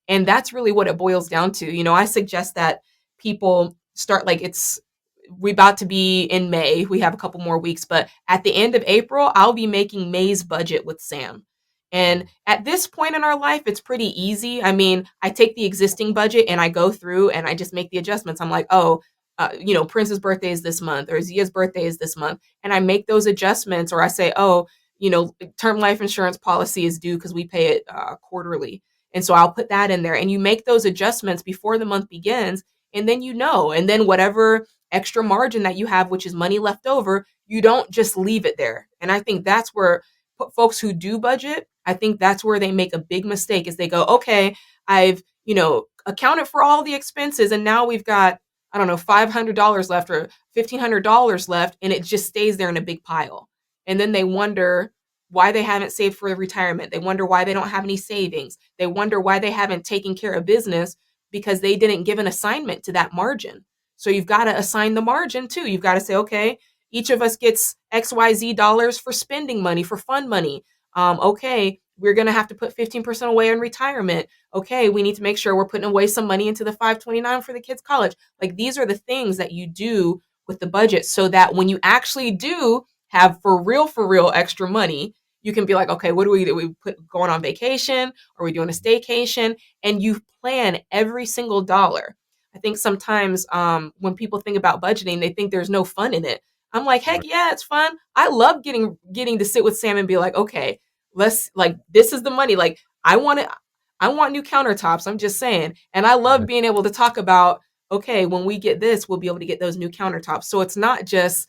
And that's really what it boils down to. I suggest that people start we about to be in May. We have a couple more weeks, but at the end of April, I'll be making May's budget with Sam. And at this point in our life, it's pretty easy. I mean, I take the existing budget and I go through and I just make the adjustments. I'm like, Prince's birthday is this month or Zia's birthday is this month. And I make those adjustments, or I say, term life insurance policy is due because we pay it quarterly. And so I'll put that in there, and you make those adjustments before the month begins. And then, and then whatever extra margin that you have, which is money left over, you don't just leave it there. And I think that's where folks who do budget, I think that's where they make a big mistake, is they go, okay, I've, accounted for all the expenses, and now we've got, I don't know, $500 left or $1,500 left, and it just stays there in a big pile. And then they wonder why they haven't saved for retirement. They wonder why they don't have any savings. They wonder why they haven't taken care of business, because they didn't give an assignment to that margin. So you've got to assign the margin too. You've got to say, okay, each of us gets XYZ dollars for spending money, for fun money. Okay, we're going to have to put 15% away in retirement. Okay, we need to make sure we're putting away some money into the 529 for the kids' college. Like, these are the things that you do with the budget, so that when you actually do have for real extra money, you can be like, okay, what do we do? We going on vacation, or are we doing a staycation? And you plan every single dollar. I think sometimes when people think about budgeting, they think there's no fun in it. I'm like, heck yeah, it's fun. I love getting to sit with Sam and be like, okay, this is the money. Like, I want new countertops. I'm just saying. And I love being able to talk about, okay, when we get this, we'll be able to get those new countertops. So it's not just,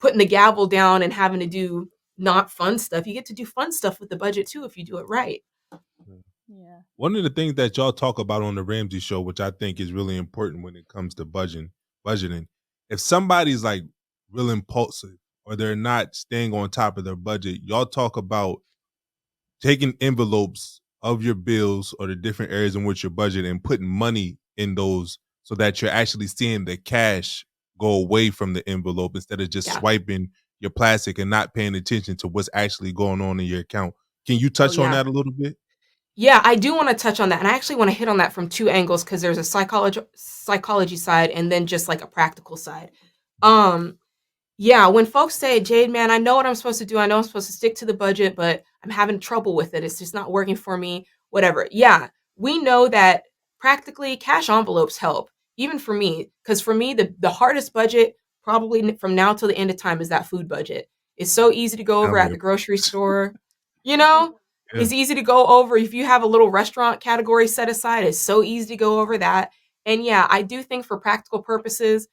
putting the gavel down and having to do not fun stuff. You get to do fun stuff with the budget too, if you do it right. Yeah. One of the things that y'all talk about on the Ramsey Show, which I think is really important when it comes to budgeting, if somebody's like real impulsive or they're not staying on top of their budget, y'all talk about taking envelopes of your bills or the different areas in which you're budgeting and putting money in those, so that you're actually seeing the cash go away from the envelope instead of just swiping your plastic and not paying attention to what's actually going on in your account. Can you touch on that a little bit? Yeah, I do want to touch on that. And I actually want to hit on that from two angles, because there's a psychology side and then just like a practical side. Yeah, when folks say, Jade, man, I know what I'm supposed to do. I know I'm supposed to stick to the budget, but I'm having trouble with it. It's just not working for me, whatever. Yeah, we know that practically cash envelopes help, even for me. Because for me, the hardest budget probably from now till the end of time is that food budget. It's so easy to go over at the grocery store. It's easy to go over. If you have a little restaurant category set aside, it's so easy to go over that. And yeah, I do think for practical purposes,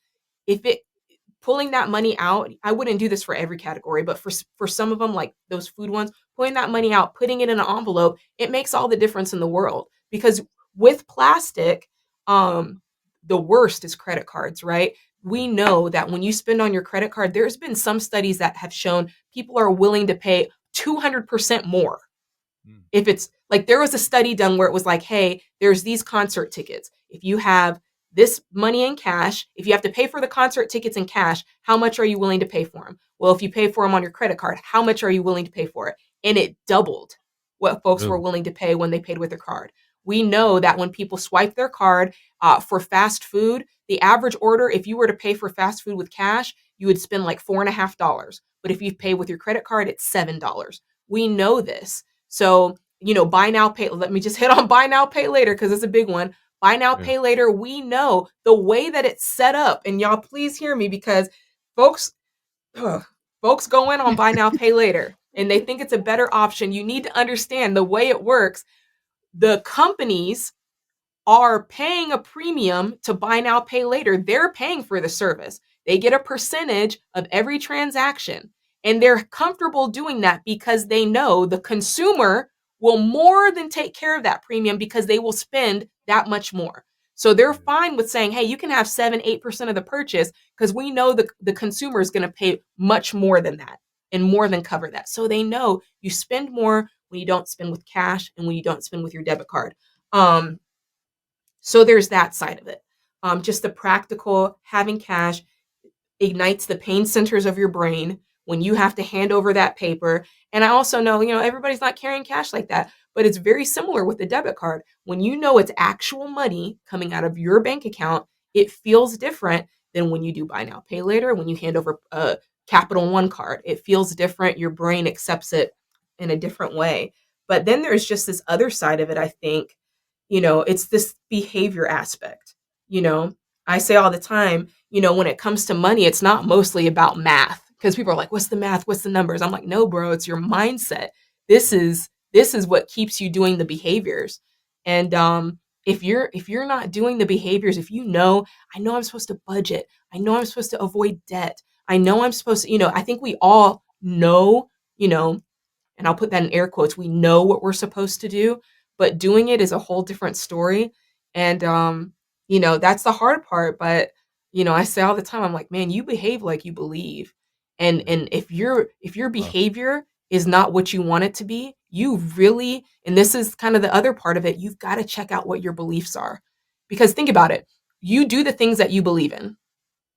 pulling that money out, I wouldn't do this for every category, but for some of them, like those food ones, pulling that money out, putting it in an envelope, it makes all the difference in the world. Because with plastic, the worst is credit cards, right? We know that when you spend on your credit card, there's been some studies that have shown people are willing to pay 200% more. If it's like, there was a study done where it was like, hey, there's these concert tickets. If you have this money in cash, if you have to pay for the concert tickets in cash, how much are you willing to pay for them? Well, if you pay for them on your credit card, how much are you willing to pay for it? And it doubled what folks were willing to pay when they paid with their card. We know that when people swipe their card for fast food, the average order, if you were to pay for fast food with cash, you would spend like $4.50. But if you pay with your credit card, it's $7. We know this. So, buy now, pay. Let me just hit on buy now, pay later, because it's a big one. Buy now, pay later. We know the way that it's set up, and y'all please hear me, because folks go in on buy now, pay later, and they think it's a better option. You need to understand the way it works. The companies are paying a premium to buy now, pay later. They're paying for the service. They get a percentage of every transaction, and they're comfortable doing that because they know the consumer will more than take care of that premium, because they will spend that much more. So they're fine with saying, hey, you can have 7-8% of the purchase, because we know the consumer is going to pay much more than that and more than cover that. So they know you spend more when you don't spend with cash and when you don't spend with your debit card. So there's that side of it. Just the practical, having cash ignites the pain centers of your brain when you have to hand over that paper. And I also know, everybody's not carrying cash like that, but it's very similar with the debit card. When you know it's actual money coming out of your bank account, it feels different than when you do buy now, pay later, when you hand over a Capital One card. It feels different. Your brain accepts it in a different way. But then there's just this other side of it, I think, it's this behavior aspect. I say all the time, when it comes to money, it's not mostly about math, because people are like, what's the math? What's the numbers? I'm like, no, bro, it's your mindset. This is what keeps you doing the behaviors. And if you're not doing the behaviors, if I know I'm supposed to budget. I know I'm supposed to avoid debt. I know I'm supposed to, I think we all know, and I'll put that in air quotes, we know what we're supposed to do, but doing it is a whole different story. And, that's the hard part. But, I say all the time, I'm like, man, you behave like you believe. And if your behavior is not what you want it to be, you really, and this is kind of the other part of it, you've got to check out what your beliefs are. Because think about it, you do the things that you believe in,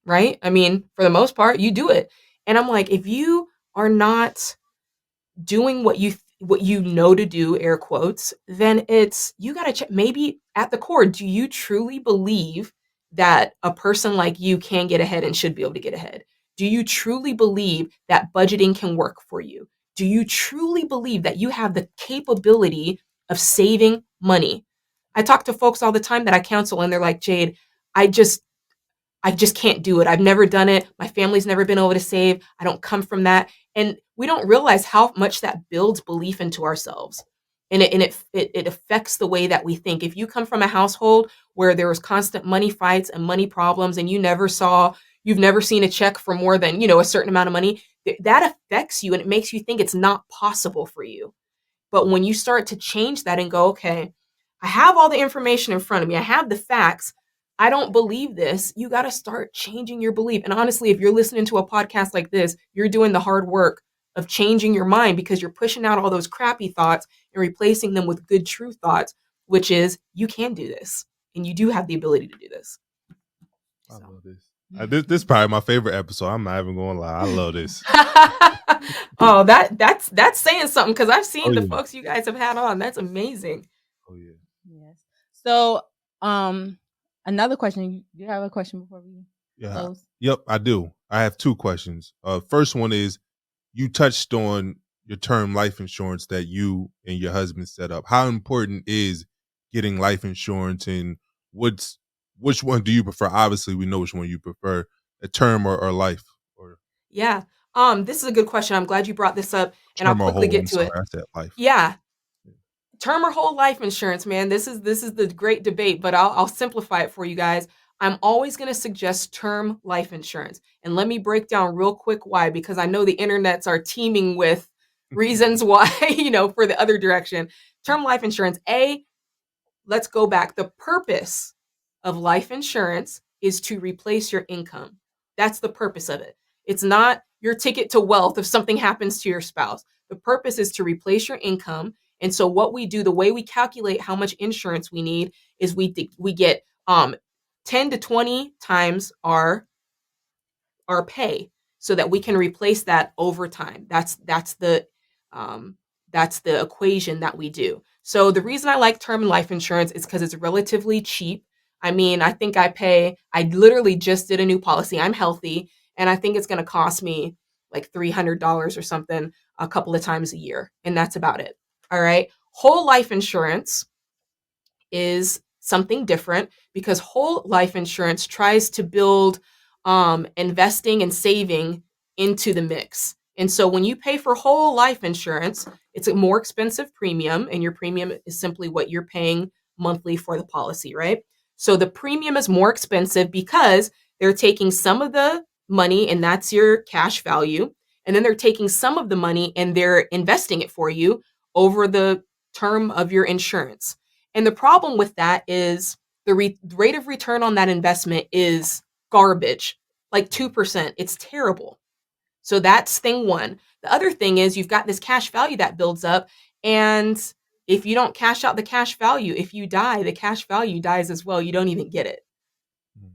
right? I mean, for the most part, you do it. And I'm like, if you are not doing what you know to do, air quotes, then you got to check. Maybe at the core, do you truly believe that a person like you can get ahead and should be able to get ahead? Do you truly believe that budgeting can work for you? Do you truly believe that you have the capability of saving money? I talk to folks all the time that I counsel, and they're like, Jade, I just can't do it. I've never done it. My family's never been able to save. I don't come from that. And we don't realize how much that builds belief into ourselves. And it affects the way that we think. If you come from a household where there was constant money fights and money problems, and you've never seen a check for more than, a certain amount of money, that affects you, and it makes you think it's not possible for you. But when you start to change that and go, okay, I have all the information in front of me, I have the facts, I don't believe this, you got to start changing your belief. And honestly, if you're listening to a podcast like this, you're doing the hard work of changing your mind, because you're pushing out all those crappy thoughts and replacing them with good, true thoughts, which is you can do this and you do have the ability to do this. I love this. This is probably my favorite episode. I'm not even going to lie. I love this. Oh, that's saying something, because I've seen the folks you guys have had on. That's amazing. Oh yeah. Yes. So, another question. Do you have a question before we close? Yep, I do. I have two questions. First one is, you touched on your term life insurance that you and your husband set up. How important is getting life insurance, and which one do you prefer? Obviously, we know which one you prefer, a term or life. Yeah. This is a good question. I'm glad you brought this up, and I'll quickly get to it. I said life. Yeah. Term or whole life insurance, man. This is the great debate, but I'll simplify it for you guys. I'm always going to suggest term life insurance. And let me break down real quick why, because I know the internets are teeming with reasons why, for the other direction. Term life insurance. Let's go back. The purpose of life insurance is to replace your income. That's the purpose of it. It's not your ticket to wealth if something happens to your spouse. The purpose is to replace your income. And so what we do, the way we calculate how much insurance we need, is we get 10 to 20 times our pay, so that we can replace that over time. That's the equation that we do. So the reason I like term life insurance is because it's relatively cheap. I mean, I think I literally just did a new policy. I'm healthy, and I think it's going to cost me like $300 or something a couple of times a year. And that's about it. All right. Whole life insurance is something different, because whole life insurance tries to build investing and saving into the mix. And so when you pay for whole life insurance, it's a more expensive premium, and your premium is simply what you're paying monthly for the policy, right? So the premium is more expensive because they're taking some of the money, and that's your cash value, and then they're taking some of the money and they're investing it for you over the term of your insurance. And the problem with that is the rate of return on that investment is garbage, like 2%. It's terrible. So that's thing one. The other thing is you've got this cash value that builds up, And if you don't cash out the cash value, if you die, the cash value dies as well. You don't even get it.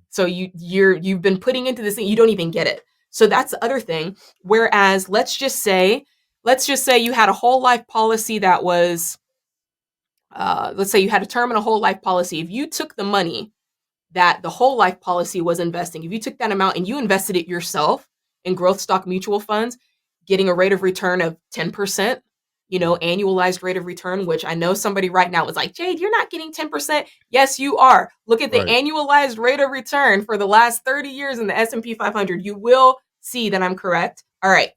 So you've been putting into this thing, you don't even get it. So that's the other thing. Whereas let's just say you had a whole life policy that was, let's say you had a term and a whole life policy. If you took the money that the whole life policy was investing, if you took that amount and you invested it yourself in growth stock mutual funds, getting a rate of return of 10%, annualized rate of return, which I know somebody right now is like, Jade, you're not getting 10%. Yes, you are. Look at the annualized rate of return for the last 30 years in the S&P 500. You will see that I'm correct. All right.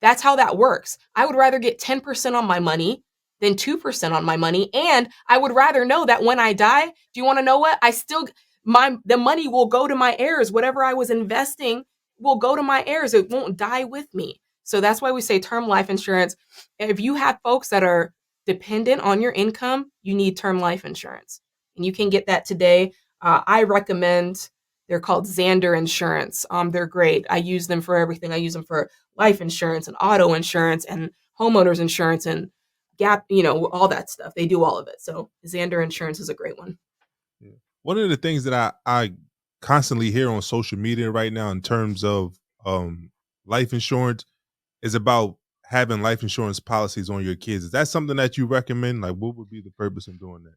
That's how that works. I would rather get 10% on my money than 2% on my money. And I would rather know that when I die, do you want to know what? The money will go to my heirs. Whatever I was investing will go to my heirs. It won't die with me. So that's why we say term life insurance. If you have folks that are dependent on your income, you need term life insurance. And you can get that today. I recommend, they're called Xander Insurance. They're great. I use them for everything. I use them for life insurance and auto insurance and homeowners insurance and gap, all that stuff. They do all of it. So Xander Insurance is a great one. Yeah. One of the things that I constantly hear on social media right now in terms of life insurance is about having life insurance policies on your kids. Is that something that you recommend? Like, what would be the purpose of doing that?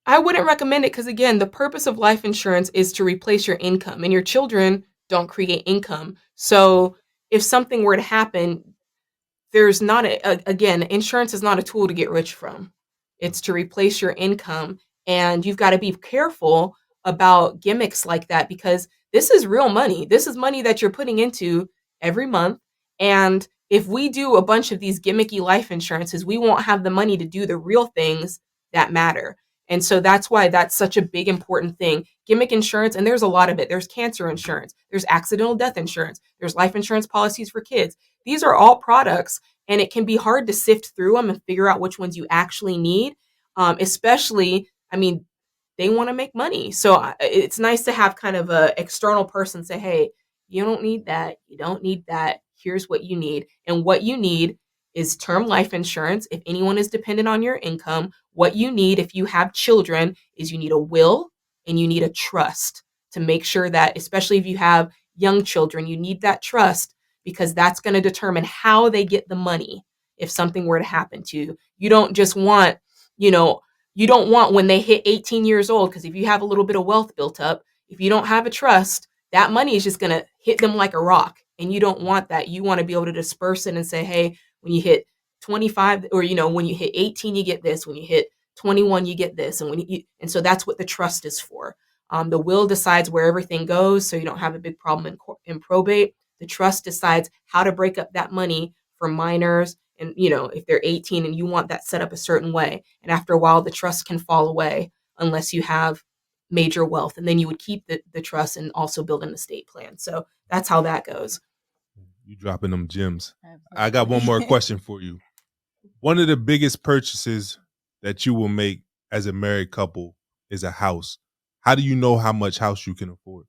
I wouldn't recommend it because, again, the purpose of life insurance is to replace your income, and your children don't create income. So if something were to happen, there's not again, insurance is not a tool to get rich from. It's to replace your income. And you've got to be careful about gimmicks like that, because this is real money. This is money that you're putting into every month. And if we do a bunch of these gimmicky life insurances, we won't have the money to do the real things that matter. And so that's why that's such a big, important thing. Gimmick insurance, and there's a lot of it. There's cancer insurance. There's accidental death insurance. There's life insurance policies for kids. These are all products, and it can be hard to sift through them and figure out which ones you actually need. Especially, they want to make money. So it's nice to have kind of an external person say, hey, you don't need that. You don't need that. Here's what you need. And what you need is term life insurance. If anyone is dependent on your income, what you need if you have children is you need a will and you need a trust to make sure that, especially if you have young children, you need that trust, because that's going to determine how they get the money if something were to happen to you. You don't just want, you don't want when they hit 18 years old, because if you have a little bit of wealth built up, if you don't have a trust, that money is just going to hit them like a rock. And you don't want that. You want to be able to disperse it and say, hey, when you hit 25, or, when you hit 18, you get this. When you hit 21, you get this. And so that's what the trust is for. The will decides where everything goes, so you don't have a big problem in probate. The trust decides how to break up that money for minors. And, if they're 18 and you want that set up a certain way. And after a while, the trust can fall away unless you have major wealth. And then you would keep the trust and also build an estate plan. So that's how that goes. You dropping them gems. I got one more question for you. One of the biggest purchases that you will make as a married couple is a house. How do you know how much house you can afford?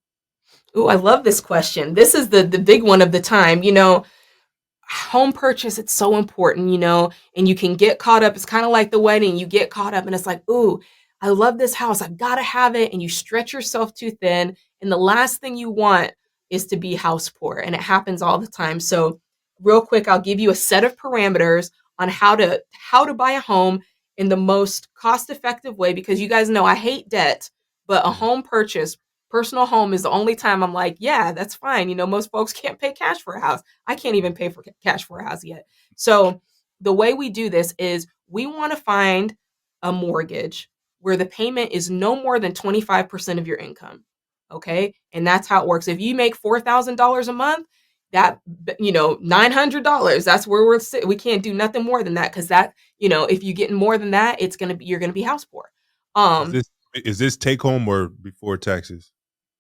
Oh, I love this question. This is the big one of the time. Home purchase, it's so important, and you can get caught up. It's kind of like the wedding. You get caught up and it's like, ooh, I love this house. I've got to have it. And you stretch yourself too thin. And the last thing you want is to be house poor. And it happens all the time. So real quick, I'll give you a set of parameters on how to buy a home in the most cost-effective way, because you guys know I hate debt, but a home purchase, personal home, is the only time I'm like, yeah, that's fine. Most folks can't pay cash for a house. I can't even pay for cash for a house yet. So the way we do this is we want to find a mortgage where the payment is no more than 25% of your income. Okay. And that's how it works. If you make $4,000 a month, that, $900, that's where we're sitting. We can't do nothing more than that. Cause that, if you're getting more than that, you're going to be house poor. Is this take home or before taxes?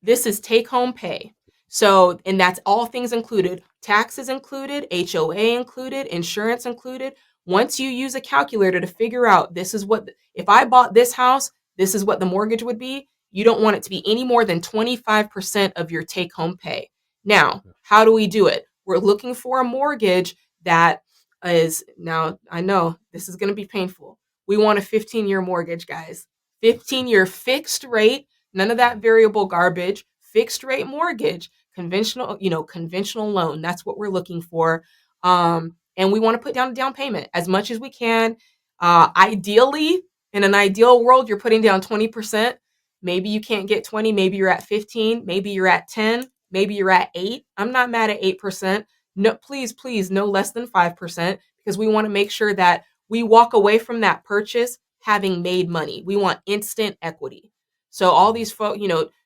This is take home pay. So, and that's all things included, taxes included, HOA included, insurance included. Once you use a calculator to figure out, this is what, if I bought this house, this is what the mortgage would be. You don't want it to be any more than 25% of your take home pay. Now, how do we do it? We're looking for a mortgage that is, now I know this is going to be painful. We want a 15-year mortgage, guys. 15-year fixed rate, none of that variable garbage, fixed rate mortgage, conventional loan. That's what we're looking for. And we want to put down a down payment as much as we can. Ideally, in an ideal world, you're putting down 20%. Maybe you can't get 20, maybe you're at 15, maybe you're at 10, maybe you're at 8. I'm not mad at 8%. No, please, no less than 5%, because we want to make sure that we walk away from that purchase having made money. We want instant equity. So all these folks,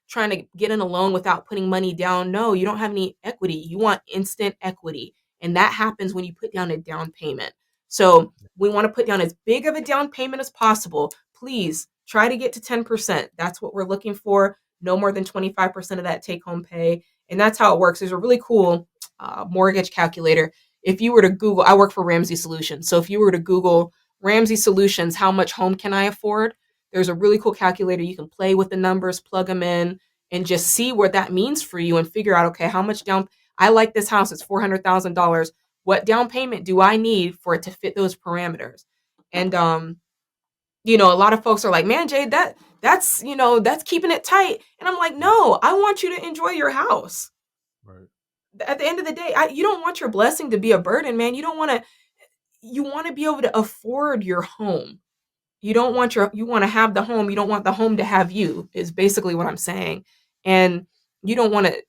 trying to get in a loan without putting money down, no, you don't have any equity. You want instant equity. And that happens when you put down a down payment. So we want to put down as big of a down payment as possible. Please try to get to 10%. That's what we're looking for. No more than 25% of that take home pay. And that's how it works. There's a really cool mortgage calculator. If you were to Google, I work for Ramsey Solutions. So if you were to Google Ramsey Solutions, how much home can I afford? There's a really cool calculator. You can play with the numbers, plug them in, and just see what that means for you and figure out, okay, how much down, I like this house, it's $400,000. What down payment do I need for it to fit those parameters? And, a lot of folks are like, man, Jade, that's keeping it tight. And I'm like, no, I want you to enjoy your house. Right. At the end of the day, you don't want your blessing to be a burden, man. You want to be able to afford your home. You want to have the home. You don't want the home to have you, is basically what I'm saying. And you don't want to,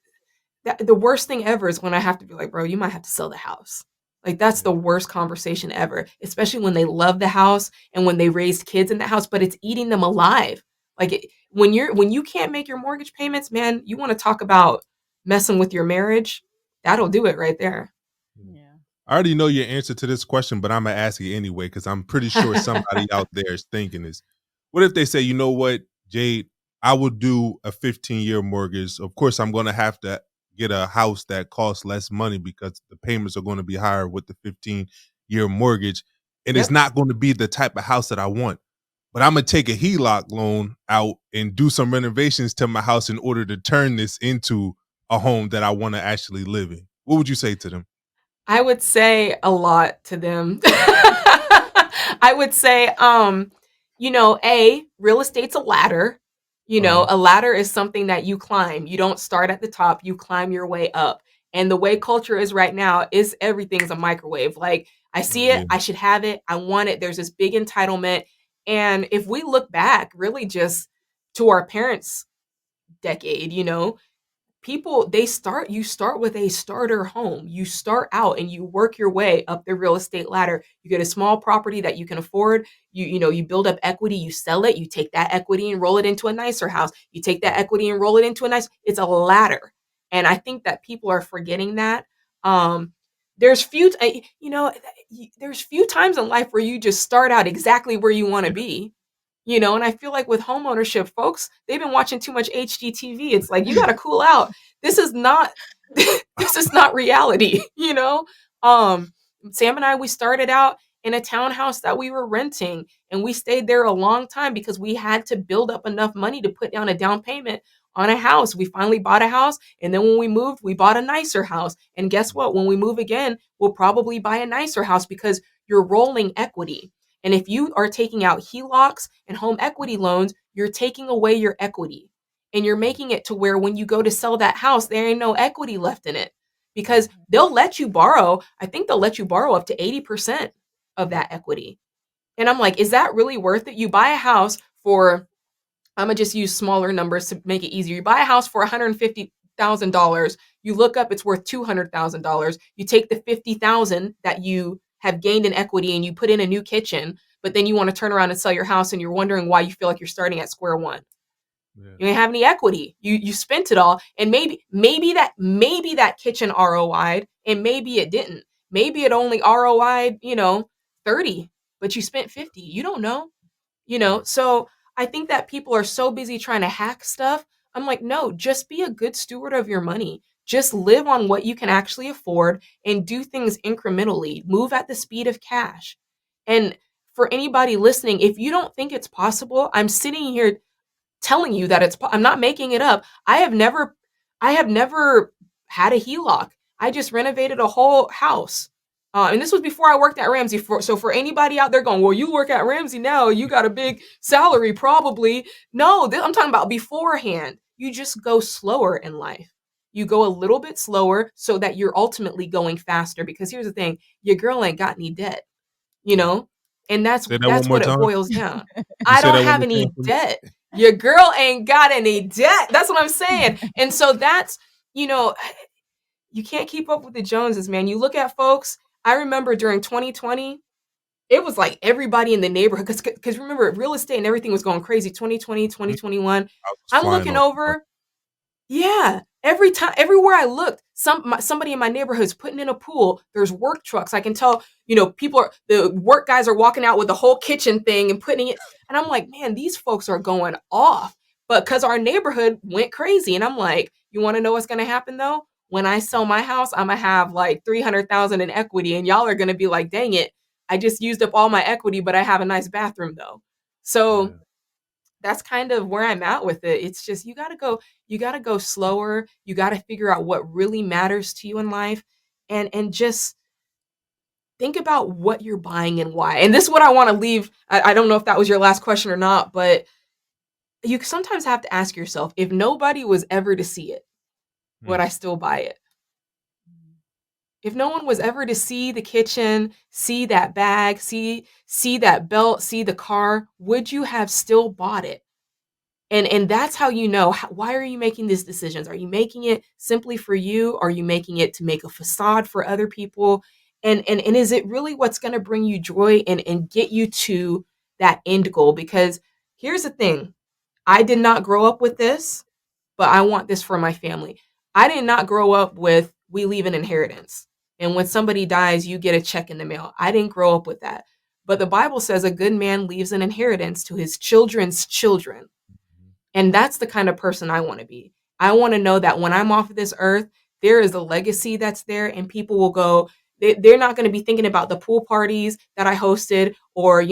the worst thing ever is when I have to be like, bro, you might have to sell the house. Like, that's the worst conversation ever, especially when they love the house and when they raised kids in the house, but it's eating them alive. Like, when you can't make your mortgage payments, man, you want to talk about messing with your marriage? That'll do it right there. Yeah. I already know your answer to this question, but I'm going to ask you anyway, because I'm pretty sure somebody out there is thinking this. What if they say, you know what, Jade, I will do a 15-year mortgage. Of course, I'm going to have to get a house that costs less money because the payments are going to be higher with the 15-year mortgage. And It's not going to be the type of house that I want. But I'm going to take a HELOC loan out and do some renovations to my house in order to turn this into a home that I want to actually live in. What would you say to them? I would say a lot to them. I would say, real estate's a ladder. A ladder is something that you climb. You don't start at the top, you climb your way up. And the way culture is right now is everything's a microwave. Like, I see it, I should have it, I want it. There's this big entitlement. And if we look back really just to our parents' decade, people, you start with a starter home. You start out and you work your way up the real estate ladder. You get a small property that you can afford. You build up equity, you sell it, you take that equity and roll it into a nicer house. You take that equity and roll it into it's a ladder. And I think that people are forgetting that. There's few times in life where you just start out exactly where you want to be. And I feel like with homeownership, folks, they've been watching too much HGTV. It's like, you got to cool out. This is not reality. Sam and I, we started out in a townhouse that we were renting, and we stayed there a long time because we had to build up enough money to put down a down payment on a house. We finally bought a house, and then when we moved, we bought a nicer house. And guess what? When we move again, we'll probably buy a nicer house because you're rolling equity. And if you are taking out HELOCs and home equity loans, you're taking away your equity. And you're making it to where when you go to sell that house, there ain't no equity left in it, because they'll let you borrow. I think they'll let you borrow up to 80% of that equity. And I'm like, is that really worth it? You buy a house for, I'm going to just use smaller numbers to make it easier. You buy a house for $150,000. You look up, it's worth $200,000. You take the $50,000 that you have gained in equity and you put in a new kitchen, but then you want to turn around and sell your house and you're wondering why you feel like you're starting at square one. Yeah. You didn't have any equity. You spent it all. And maybe that kitchen ROI'd and maybe it didn't. Maybe it only ROI'd, 30, but you spent 50. You don't know. So I think that people are so busy trying to hack stuff. I'm like, no, just be a good steward of your money. Just live on what you can actually afford and do things incrementally. Move at the speed of cash. And for anybody listening, if you don't think it's possible, I'm sitting here telling you that I'm not making it up. I have never had a HELOC. I just renovated a whole house And this was before I worked at Ramsey. So for anybody out there going, well, you work at Ramsey now, you got a big salary probably. No, I'm talking about beforehand. You just go slower in life. You go a little bit slower so that you're ultimately going faster. Because here's the thing, your girl ain't got any debt, you know? And that's Say that one more what it time. boils down. You I say don't that one have more any time for me? debt. Your girl ain't got any debt. That's what I'm saying. And so that's, you can't keep up with the Joneses, man. You look at folks, I remember during 2020, it was like everybody in the neighborhood, because remember, real estate and everything was going crazy, 2020, 2021. I was I'm flying looking off. over, yeah. Everywhere I looked, somebody in my neighborhood is putting in a pool. There's work trucks. I can tell, the work guys are walking out with the whole kitchen thing and putting it. And I'm like, man, these folks are going off. But because our neighborhood went crazy. And I'm like, you want to know what's going to happen though? When I sell my house, I'm going to have like 300,000 in equity. And y'all are going to be like, dang it, I just used up all my equity, but I have a nice bathroom though. So that's kind of where I'm at with it. It's just, you got to go slower. You got to figure out what really matters to you in life, and just think about what you're buying and why. And this is what I want to leave. I don't know if that was your last question or not, but you sometimes have to ask yourself, if nobody was ever to see it, would I still buy it? If no one was ever to see the kitchen, see that bag, see that belt, see the car, would you have still bought it? And that's how you know, why are you making these decisions? Are you making it simply for you? Are you making it to make a facade for other people? And is it really what's going to bring you joy and get you to that end goal? Because here's the thing, I did not grow up with this, but I want this for my family. I did not grow up with, we leave an inheritance, and when somebody dies, you get a check in the mail. I didn't grow up with that. But the Bible says a good man leaves an inheritance to his children's children. And that's the kind of person I want to be. I want to know that when I'm off of this earth, there is a legacy that's there, and people will go, they're not going to be thinking about the pool parties that I hosted, or,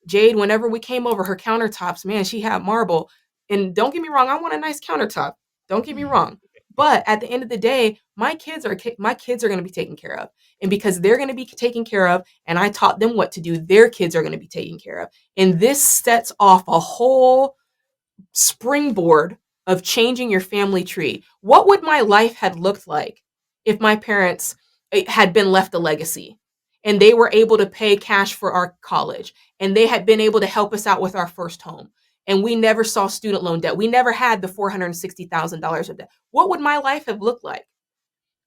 Jade, whenever we came over, her countertops, man, she had marble. And don't get me wrong, I want a nice countertop. Don't get me wrong. But at the end of the day, my kids are going to be taken care of. And because they're going to be taken care of, and I taught them what to do, their kids are going to be taken care of. And this sets off a whole springboard of changing your family tree. What would my life had looked like if my parents had been left a legacy and they were able to pay cash for our college, and they had been able to help us out with our first home, and we never saw student loan debt? We never had the $460,000 of debt. What would my life have looked like?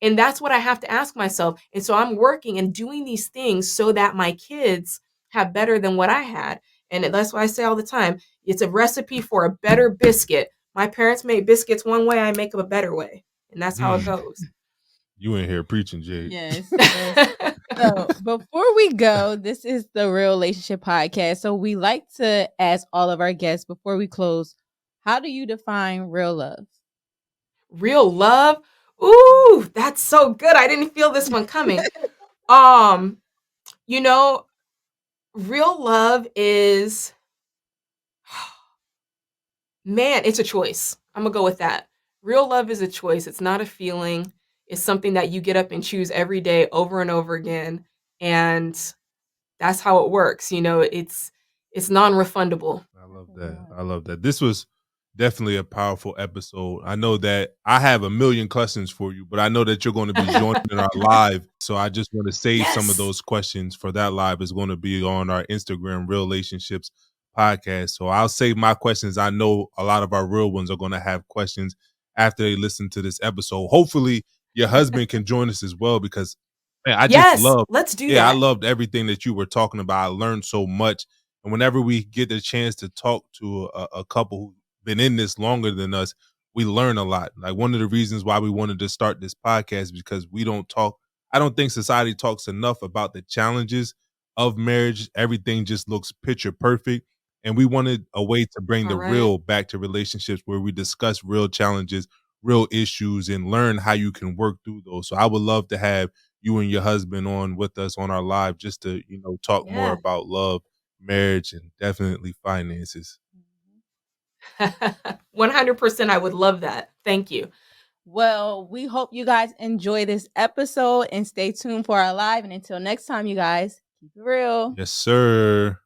And that's what I have to ask myself. And so I'm working and doing these things so that my kids have better than what I had. And that's why I say all the time, it's a recipe for a better biscuit. My parents made biscuits one way, I make them a better way. And that's how it goes. You in here preaching, Jade. Yes. So before we go, this is the Real Relationship Podcast. So we like to ask all of our guests before we close, how do you define real love? Real love? Ooh, that's so good. I didn't feel this one coming. Real love is, man, it's a choice. I'm going to go with that. Real love is a choice. It's not a feeling. It's something that you get up and choose every day over and over again. And that's how it works. It's non-refundable. I love that. This was definitely a powerful episode. I know that I have a million questions for you, but I know that you're going to be joining in our live. So I just want to save some of those questions for that live. Is going to be on our Instagram, Real Relationships Podcast. So I'll save my questions. I know a lot of our real ones are going to have questions after they listen to this episode. Hopefully your husband can join us as well, because man, let's do that. I loved everything that you were talking about. I learned so much. And whenever we get the chance to talk to a couple who've been in this longer than us, we learn a lot. Like, one of the reasons why we wanted to start this podcast is because I don't think society talks enough about the challenges of marriage. Everything just looks picture perfect. And we wanted a way to bring the real back to relationships, where we discuss real challenges, real issues, and learn how you can work through those. So I would love to have you and your husband on with us on our live, just to, talk more about love, marriage, and definitely finances. 100%. I would love that. Thank you. Well, we hope you guys enjoy this episode and stay tuned for our live. And until next time, you guys, keep it real. Yes, sir.